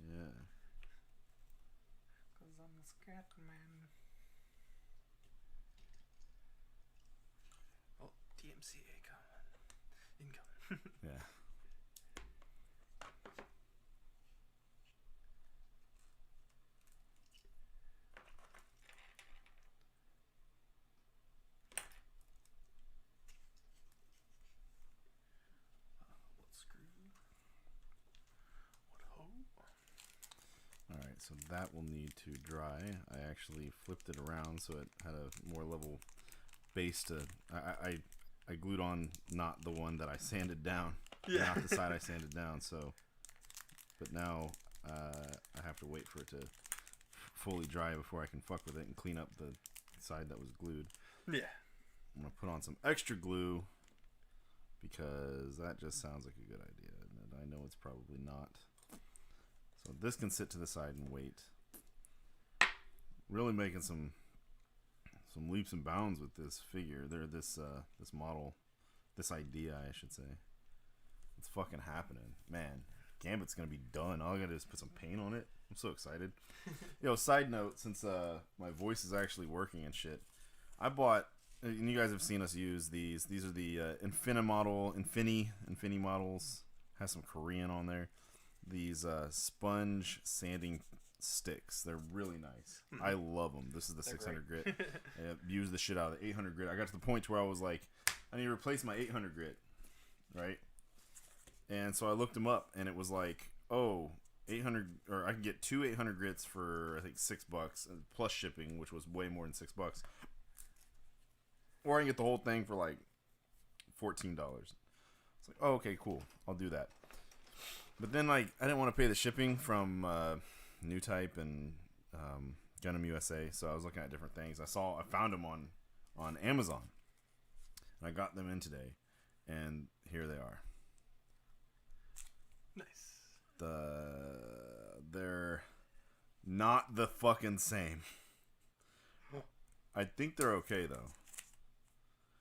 S1: Yeah.
S2: Cause I'm the Scat Man. Oh, DMCA coming. Incoming.
S1: Yeah.
S2: What screw? What hole?
S1: Alright, so that will need to dry. I actually flipped it around so it had a more level base to... I glued on not the one that I sanded down.
S2: Yeah.
S1: Not the side I sanded down, so... But now I have to wait for it to fully dry before I can fuck with it and clean up the side that was glued.
S2: Yeah.
S1: I'm going to put on some extra glue because that just sounds like a good idea. And I know it's probably not. So this can sit to the side and wait. Really making some leaps and bounds with this figure. This model, this idea, I should say. It's fucking happening, man. Gambit's gonna be done. All I gotta do is put some paint on it. I'm so excited. Yo, side note, since my voice is actually working and shit, I bought, and you guys have seen us use these. These are the Infini models. Has some Korean on there. These sponge sanding sticks. They're really nice. I love them. This is the 600 grit. I used the shit out of the 800 grit. I got to the point where I was like, I need to replace my 800 grit, right? And so I looked them up, and it was like, oh, 800, or I can get two 800 grits for I think $6 plus shipping, which was way more than $6. Or I can get the whole thing for like $14. It's like, oh, okay, cool. I'll do that. But then, like, I didn't want to pay the shipping from New Type and Gundam USA, so I was looking at different things. I found them on Amazon, and I got them in today, and here they are.
S2: Nice.
S1: They're not the fucking same. I think they're okay though.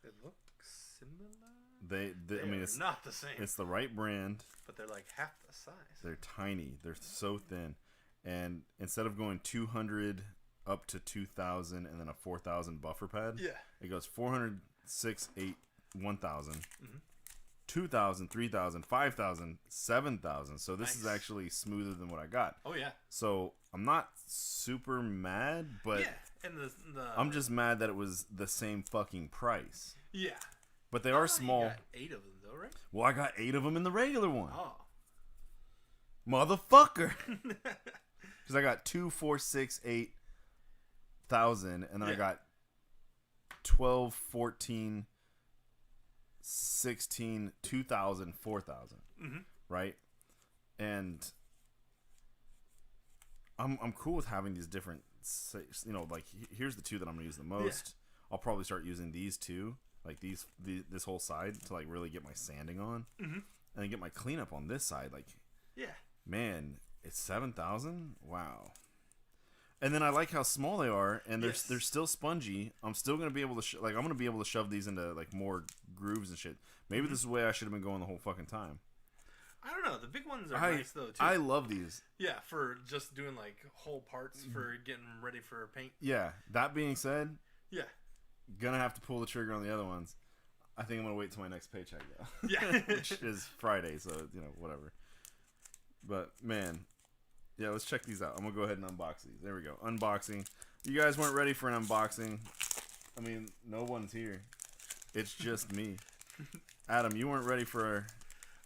S2: They look similar.
S1: I mean, it's
S2: not the same.
S1: It's the right brand,
S2: but they're like half the size.
S1: They're tiny. They're so thin, and instead of going 200 up to 2,000 and then a 4,000 buffer pad,
S2: yeah,
S1: it goes 400, 6, 8, 1,000. 2,000, 3,000, 5,000, 7,000. So this is actually smoother than what I got.
S2: Oh yeah.
S1: So I'm not super mad, but
S2: yeah, and
S1: I'm just mad that it was the same fucking price.
S2: Yeah.
S1: But they are small.
S2: You got 8 of them though, right?
S1: Well, I got 8 of them in the regular one.
S2: Oh.
S1: Motherfucker. Because I got 2, 4, 6, 8,000, and then I got 12, 14. 16, 2,000, 4,000, right? And I'm cool with having these different, you know, like here's the 2 that I'm gonna use the most. I'll probably start using these 2, like this whole side to like really get my sanding on, and then get my cleanup on this side. Like, man, it's 7,000. Wow. And then I like how small they are, and they're still spongy. I'm still gonna be able to I'm gonna be able to shove these into like more grooves and shit. Maybe this is the way I should have been going the whole fucking time.
S2: I don't know. The big ones are nice though too.
S1: I love these.
S2: Yeah, for just doing like whole parts for getting ready for paint.
S1: Yeah. That being said, gonna have to pull the trigger on the other ones. I think I'm gonna wait till my next paycheck though.
S2: Yeah,
S1: which is Friday, so you know whatever. But man. Yeah, let's check these out. I'm going to go ahead and unbox these. There we go. Unboxing. You guys weren't ready for an unboxing. I mean, no one's here. It's just me. Adam, you weren't ready for...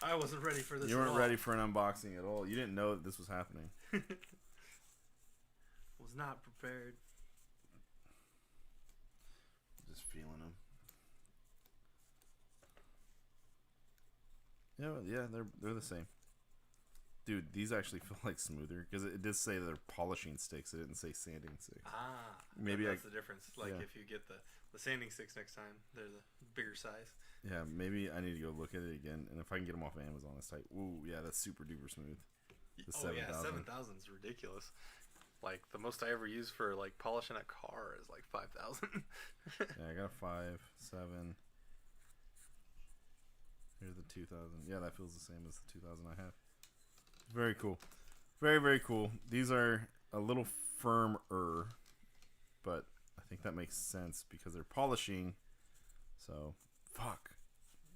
S2: I wasn't ready for this
S1: You weren't ready for an unboxing at all. You didn't know that this was happening.
S2: Was not prepared.
S1: Just feeling them. Yeah, they're the same. Dude, these actually feel like smoother because it did say they're polishing sticks. It didn't say sanding sticks.
S2: Ah,
S1: maybe
S2: that's the difference. Like if you get the sanding sticks next time, they're the bigger size.
S1: Yeah, maybe I need to go look at it again, and if I can get them off of Amazon, it's like, ooh, yeah, that's super duper smooth. The
S2: 7,000 is ridiculous. Like the most I ever use for like polishing a car is like 5,000.
S1: Yeah, I got a 5, 7. 2000. Yeah, that feels the same as the 2000 I have. Very cool. Very, very cool. These are a little firmer, but I think that makes sense because they're polishing. So, fuck.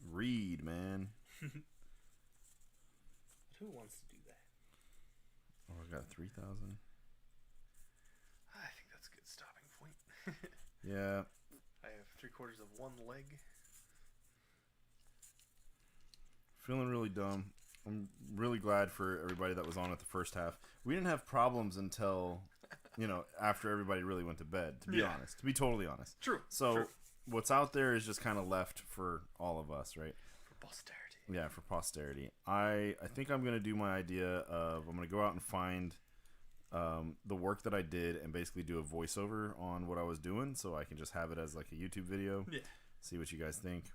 S1: Read, man.
S2: But who wants to do that?
S1: Oh, I got 3,000.
S2: I think that's a good stopping point.
S1: Yeah.
S2: I have 3/4 of one leg.
S1: Feeling really dumb. I'm really glad for everybody that was on it the first half. We didn't have problems until, after everybody really went to bed, to be honest. To be totally honest.
S2: True.
S1: So,
S2: True.
S1: what's out there is just kind of left for all of us, right?
S2: For posterity.
S1: Yeah, for posterity. I think I'm going to do my idea of I'm going to go out and find the work that I did and basically do a voiceover on what I was doing so I can just have it as like a YouTube video.
S2: Yeah.
S1: See what you guys think.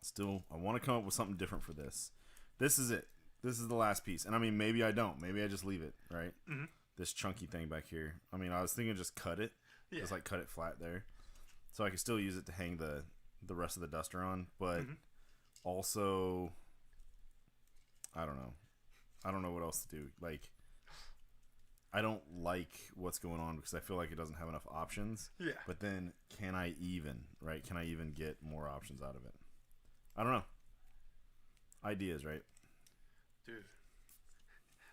S1: Still, I want to come up with something different for this. This is it. This is the last piece. And I mean, maybe I don't. Maybe I just leave it, right?
S2: Mm-hmm.
S1: This chunky thing back here. I mean, I was thinking just cut it.
S2: Yeah.
S1: Just like cut it flat there. So I can still use it to hang the rest of the duster on. But also, I don't know. I don't know what else to do. Like, I don't like what's going on because I feel like it doesn't have enough options.
S2: Yeah.
S1: But then, can I even, right? Can I even get more options out of it? I don't know. Ideas, right?
S2: Dude.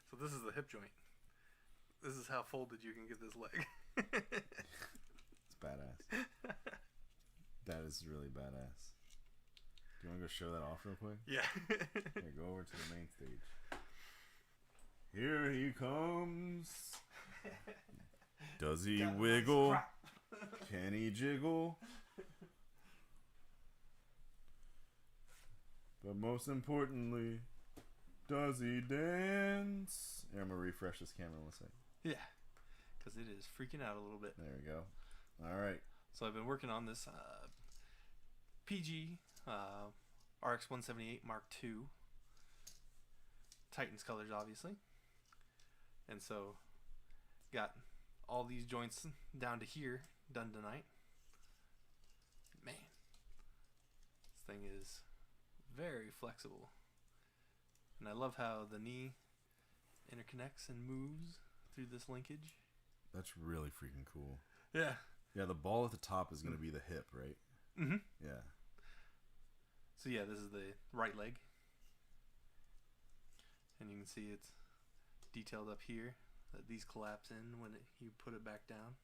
S2: So this is the hip joint. This is how folded you can get this leg.
S1: It's badass. That is really badass. Do you want to go show that off real quick?
S2: Yeah.
S1: Here, go over to the main stage. Here he comes. Does he wiggle? Can he jiggle? But most importantly, does he dance? Here, I'm going to refresh this camera one second.
S2: Yeah. Because it is freaking out a little bit.
S1: There we go. All right.
S2: So I've been working on this PG RX 178 Mark II. Titans colors, obviously. And so, got all these joints down to here, done tonight. Man. This thing is very flexible. And I love how the knee interconnects and moves through this linkage.
S1: That's really freaking cool.
S2: Yeah.
S1: Yeah, the ball at the top is going to be the hip, right?
S2: Mm-hmm.
S1: Yeah.
S2: So yeah, this is the right leg. And you can see it's detailed up here. That these collapse in when you put it back down.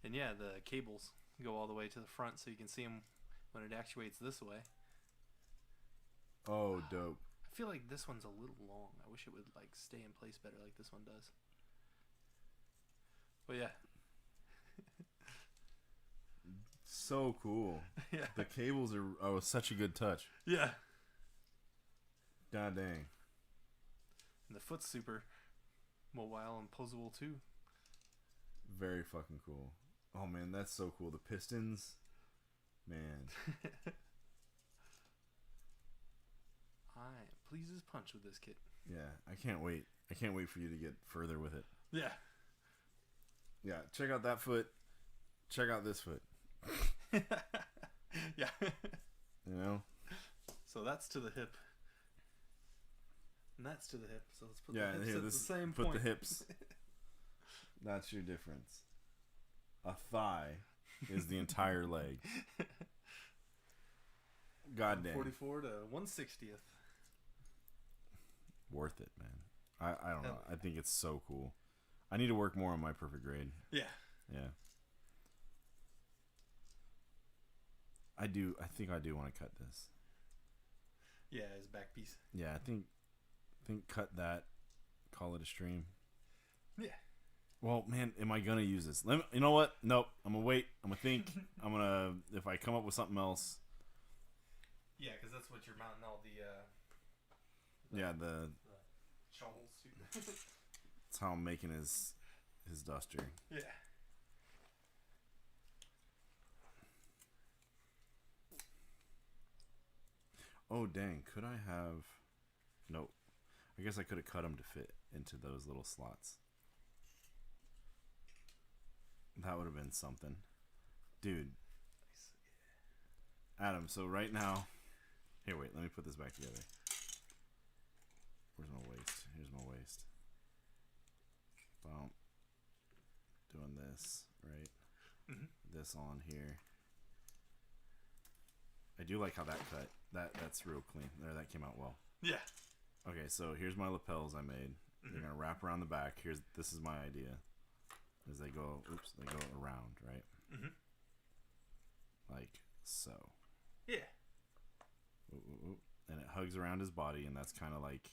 S2: And yeah, the cables go all the way to the front so you can see them when it actuates this way.
S1: Oh, dope.
S2: I feel like this one's a little long. I wish it would like stay in place better like this one does. But yeah.
S1: So cool.
S2: Yeah.
S1: The cables are such a good touch.
S2: Yeah.
S1: God dang.
S2: And the foot's super mobile and posable too.
S1: Very fucking cool. Oh man, that's so cool. The pistons, man.
S2: I please as punch with this kit.
S1: Yeah, I can't wait. I can't wait for you to get further with it.
S2: Yeah.
S1: Yeah, check out that foot. Check out this foot.
S2: Yeah.
S1: You know?
S2: So that's to the hip. And that's to the hip. So let's put
S1: Yeah,
S2: the hips
S1: here,
S2: at
S1: this,
S2: the same
S1: put
S2: point.
S1: the hips. That's your difference. A thigh is the entire leg. God damn.
S2: 44 to 1/60th.
S1: Worth it, man. I don't know. I think it's so cool. I need to work more on my perfect grade.
S2: Yeah.
S1: Yeah. I think I do want to cut this.
S2: Yeah, his back piece.
S1: Yeah, I think cut that. Call it a stream.
S2: Yeah.
S1: Well, man, am I gonna use this? You know what? Nope. I'm gonna wait. I'm gonna think. I'm gonna if I come up with something else.
S2: Yeah, because that's what you're mounting all the
S1: The
S2: shovels to.
S1: that's how I'm making his duster.
S2: Yeah.
S1: Oh dang! Could I have? Nope. I guess I could have cut them to fit into those little slots. That would have been something, dude. Adam, so right now... Here, wait. Let me put this back together. Where's my waist? Here's my waist. Boom. Doing this, right? This on here. I do like how that cut. That's real clean. There, that came out well.
S2: Yeah.
S1: Okay, so here's my lapels I made. They're gonna wrap around the back. This is my idea. As they go, they go around, right? Like so.
S2: Yeah.
S1: And it hugs around his body, and that's kind of like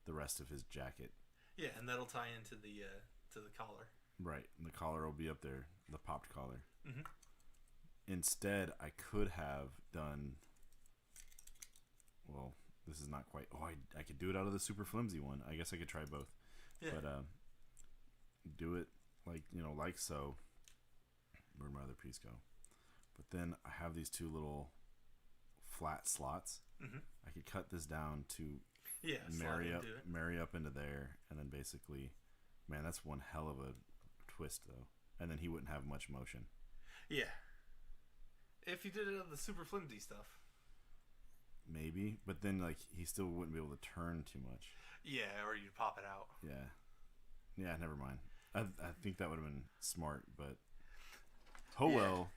S1: the rest of his jacket.
S2: Yeah, and that'll tie into the to the collar.
S1: Right, and the collar will be up there, the popped collar. Instead, I could have done. Well, this is not quite. Oh, I could do it out of the super flimsy one. I guess I could try both.
S2: Yeah.
S1: But do it like like so. Where'd my other piece go? But then I have these two little flat slots. I could cut this down to marry up into there, and then basically, man, that's one hell of a twist though. And then he wouldn't have much motion.
S2: Yeah. If you did it out of the super flimsy stuff.
S1: Maybe, but then like he still wouldn't be able to turn too much.
S2: Yeah, or you'd pop it out.
S1: Yeah, never mind. I think that would have been smart, but well.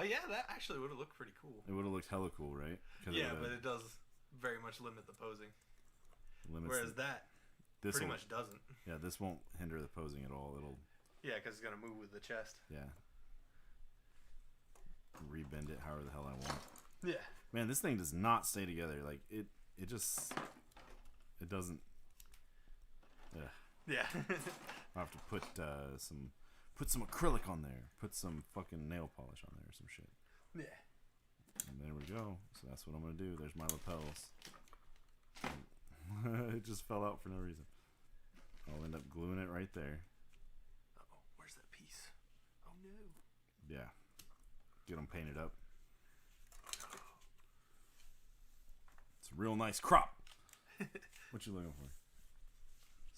S2: Yeah, that actually would have looked pretty cool.
S1: It would have looked hella cool, right?
S2: Yeah, but it does very much limit the posing. Whereas that pretty much doesn't.
S1: Yeah, this won't hinder the posing at all. It'll.
S2: Yeah, because it's gonna move with the chest.
S1: Yeah. Rebend it however the hell I want.
S2: Yeah.
S1: Man, this thing does not stay together. Like it just doesn't. Ugh.
S2: Yeah.
S1: I'll have to put some acrylic on there. Put some fucking nail polish on there or some shit.
S2: Yeah.
S1: And there we go. So that's what I'm gonna do. There's my lapels. It just fell out for no reason. I'll end up gluing it right there.
S2: Uh-oh, where's that piece? Oh no.
S1: Yeah. Get them painted up. It's a real nice crop. What you looking for?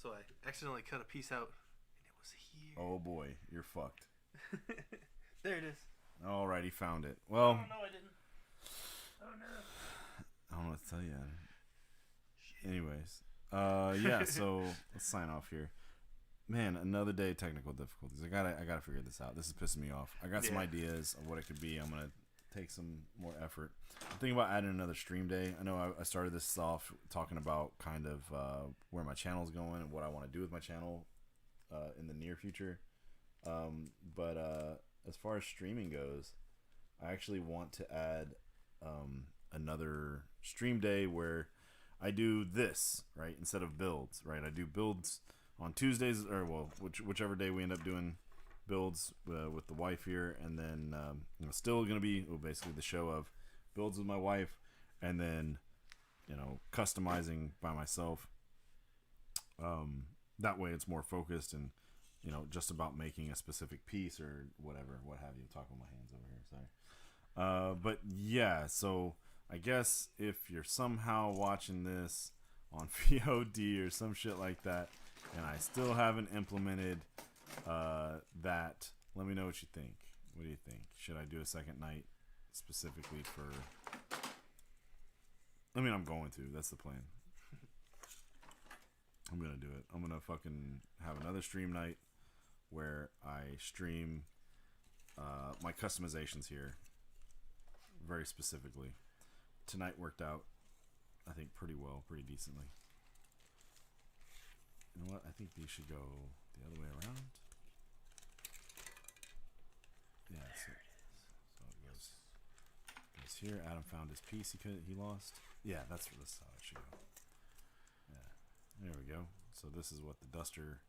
S2: So I accidentally cut a piece out, and it was here.
S1: Oh boy, you're fucked.
S2: There it is.
S1: All right, he found it. Well.
S2: Oh no, I didn't. Oh no.
S1: I don't know what to tell you. Anyways, yeah. So let's sign off here. Man, another day of technical difficulties. I gotta figure this out. This is pissing me off. I got some ideas of what it could be. I'm gonna take some more effort. I'm thinking about adding another stream day. I know I started this off talking about kind of where my channel's going and what I want to do with my channel in the near future. But as far as streaming goes, I actually want to add another stream day where I do this, right, instead of builds, right? I do builds on Tuesdays, or well, whichever day we end up doing builds with the wife here, and then still gonna be basically the show of builds with my wife, and then customizing by myself. That way it's more focused and just about making a specific piece or what have you. Talking with my hands over here, sorry. But yeah, so I guess if you're somehow watching this on VOD or some shit like that, and I still haven't implemented that, let me know what you think. What do you think? Should I do a second night specifically for... I mean, I'm going to. That's the plan. I'm going to do it. I'm going to fucking have another stream night where I stream my customizations here very specifically. Tonight worked out, I think, pretty well, pretty decently. You know what? I think these should go the other way around. Yeah, so it goes here. Adam found his piece he lost. Yeah, that's how it should go. Yeah, there we go. So this is what the duster,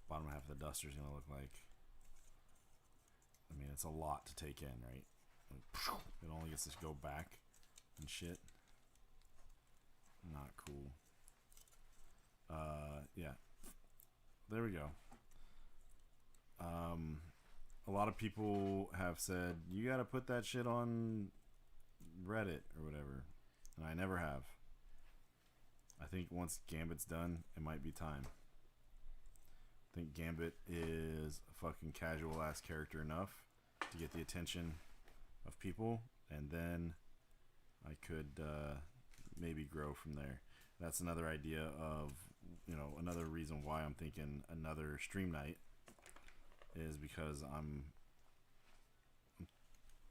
S1: bottom half of the duster is gonna look like. I mean, it's a lot to take in, right? It only gets to go back and shit. Not cool. Yeah. There we go. A lot of people have said, you gotta put that shit on Reddit or whatever. And I never have. I think once Gambit's done, it might be time. I think Gambit is a fucking casual ass character enough to get the attention of people, and then I could maybe grow from there. That's another idea of, another reason why I'm thinking another stream night is because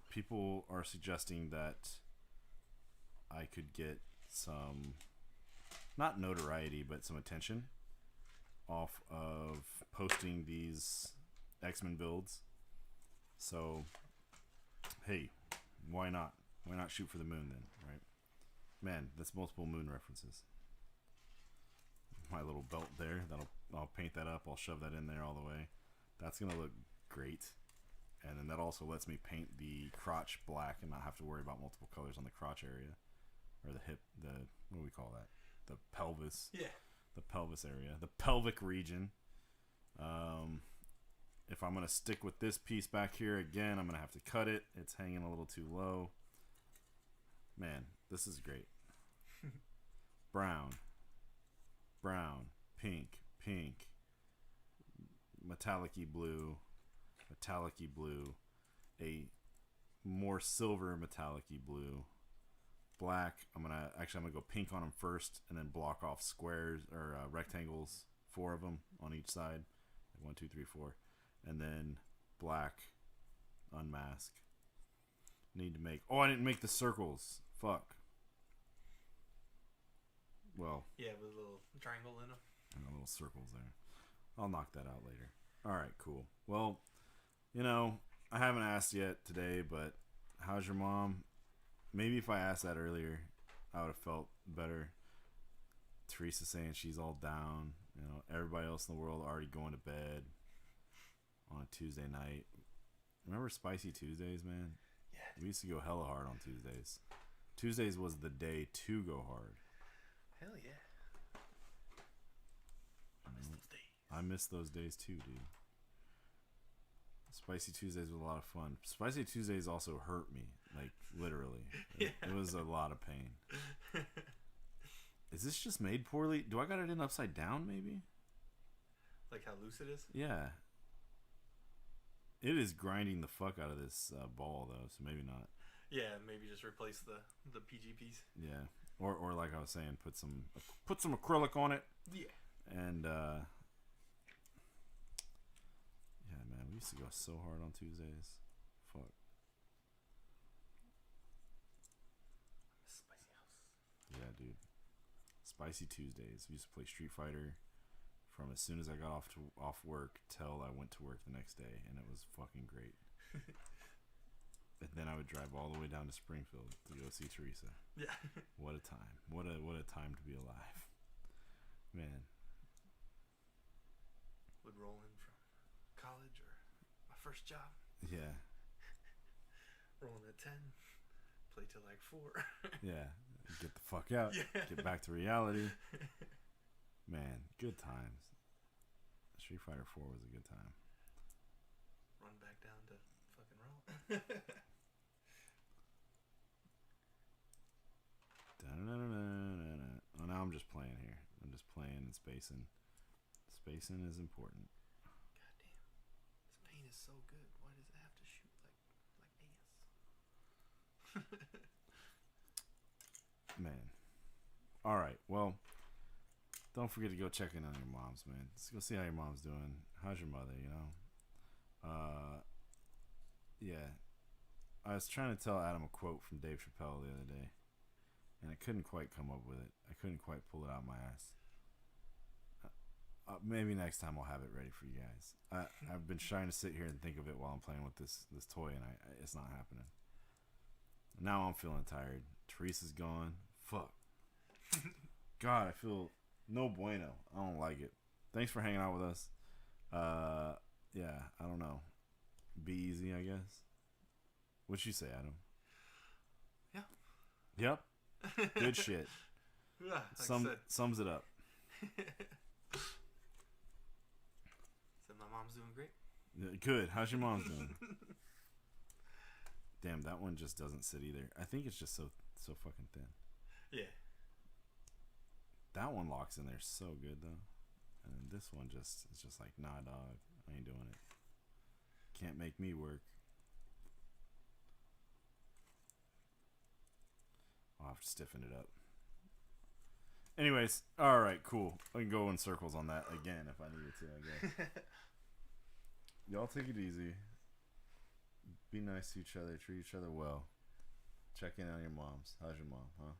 S1: people are suggesting that I could get some, not notoriety, but some attention off of posting these X-Men builds. So, hey, why not? Why not shoot for the moon then, right? Man, that's multiple moon references. My little belt there, I'll paint that up. I'll shove that in there all the way. That's gonna look great. And then that also lets me paint the crotch black and not have to worry about multiple colors on the crotch area. Or the hip, what do we call that? The pelvis.
S2: Yeah.
S1: The pelvis area. The pelvic region. If I'm going to stick with this piece back here again, I'm going to have to cut it. It's hanging a little too low. Man, this is great. Brown. Brown. Pink. Pink. Metallic-y blue. Metallic-y blue. A more silver metallic-y blue. Black. I'm gonna go pink on them first, and then block off squares or rectangles, 4 of them on each side, like 1, 2, 3, 4, and then black, unmask. Need to make. Oh, I didn't make the circles. Fuck. Well.
S2: Yeah, with a little triangle in them.
S1: And little circles there. I'll knock that out later. All right, cool. Well, I haven't asked yet today, but how's your mom? Maybe if I asked that earlier, I would have felt better. Teresa saying she's all down. Everybody else in the world already going to bed on a Tuesday night. Remember Spicy Tuesdays, man?
S2: Yeah.
S1: We used to go hella hard on Tuesdays. Tuesdays was the day to go hard.
S2: Hell yeah. I miss those days.
S1: I miss those days too, dude. Spicy Tuesdays was a lot of fun. Spicy Tuesdays also hurt me, like literally.
S2: Yeah.
S1: It was a lot of pain. Is this just made poorly? Do I got it in upside down, maybe?
S2: Like how loose it is?
S1: Yeah. It is grinding the fuck out of this ball, though, so maybe not.
S2: Yeah, maybe just replace the PG piece.
S1: Yeah, or like I was saying, put some acrylic on it.
S2: Yeah.
S1: And yeah, man, we used to go so hard on Tuesdays. Fuck.
S2: Spicy house.
S1: Yeah, dude. Spicy Tuesdays. We used to play Street Fighter from as soon as I got off work till I went to work the next day, and it was fucking great. And then I would drive all the way down to Springfield to go see Teresa.
S2: Yeah.
S1: What a time. What a time to be alive. Man.
S2: Would roll in from college or my first job.
S1: Yeah.
S2: Rolling at 10. Play till like 4.
S1: Yeah. Get the fuck out.
S2: Yeah.
S1: Get back to reality. Man, good times. Street Fighter 4 was a good time.
S2: Run back down to fucking roll.
S1: Oh, now I'm just playing here. I'm just playing and spacing. Spacing is important.
S2: God damn. This paint is so good. Why does it have to shoot like ass?
S1: Man. Alright, well, don't forget to go check in on your moms, man. Let's go see how your mom's doing. How's your mother, Yeah. I was trying to tell Adam a quote from Dave Chappelle the other day, and I couldn't quite come up with it. I couldn't quite pull it out of my ass. Maybe next time I'll have it ready for you guys. I've been trying to sit here and think of it while I'm playing with this toy, and it's not happening. Now I'm feeling tired. Teresa's gone. Fuck. God, I feel no bueno. I don't like it. Thanks for hanging out with us. Yeah, I don't know. Be easy, I guess. What'd you say, Adam?
S2: Yeah.
S1: Yep. Good shit.
S2: Yeah, like
S1: Sums it up.
S2: Said my mom's doing great.
S1: Good. How's your mom's doing? Damn, that one just doesn't sit either. I think it's just so fucking thin.
S2: Yeah.
S1: That one locks in there so good though. And then this one is just like, nah, dog, I ain't doing it. Can't make me work. I'll have to stiffen it up. Anyways, all right, cool. I can go in circles on that again if I needed to, I guess. Y'all take it easy. Be nice to each other. Treat each other well. Check in on your moms. How's your mom, huh?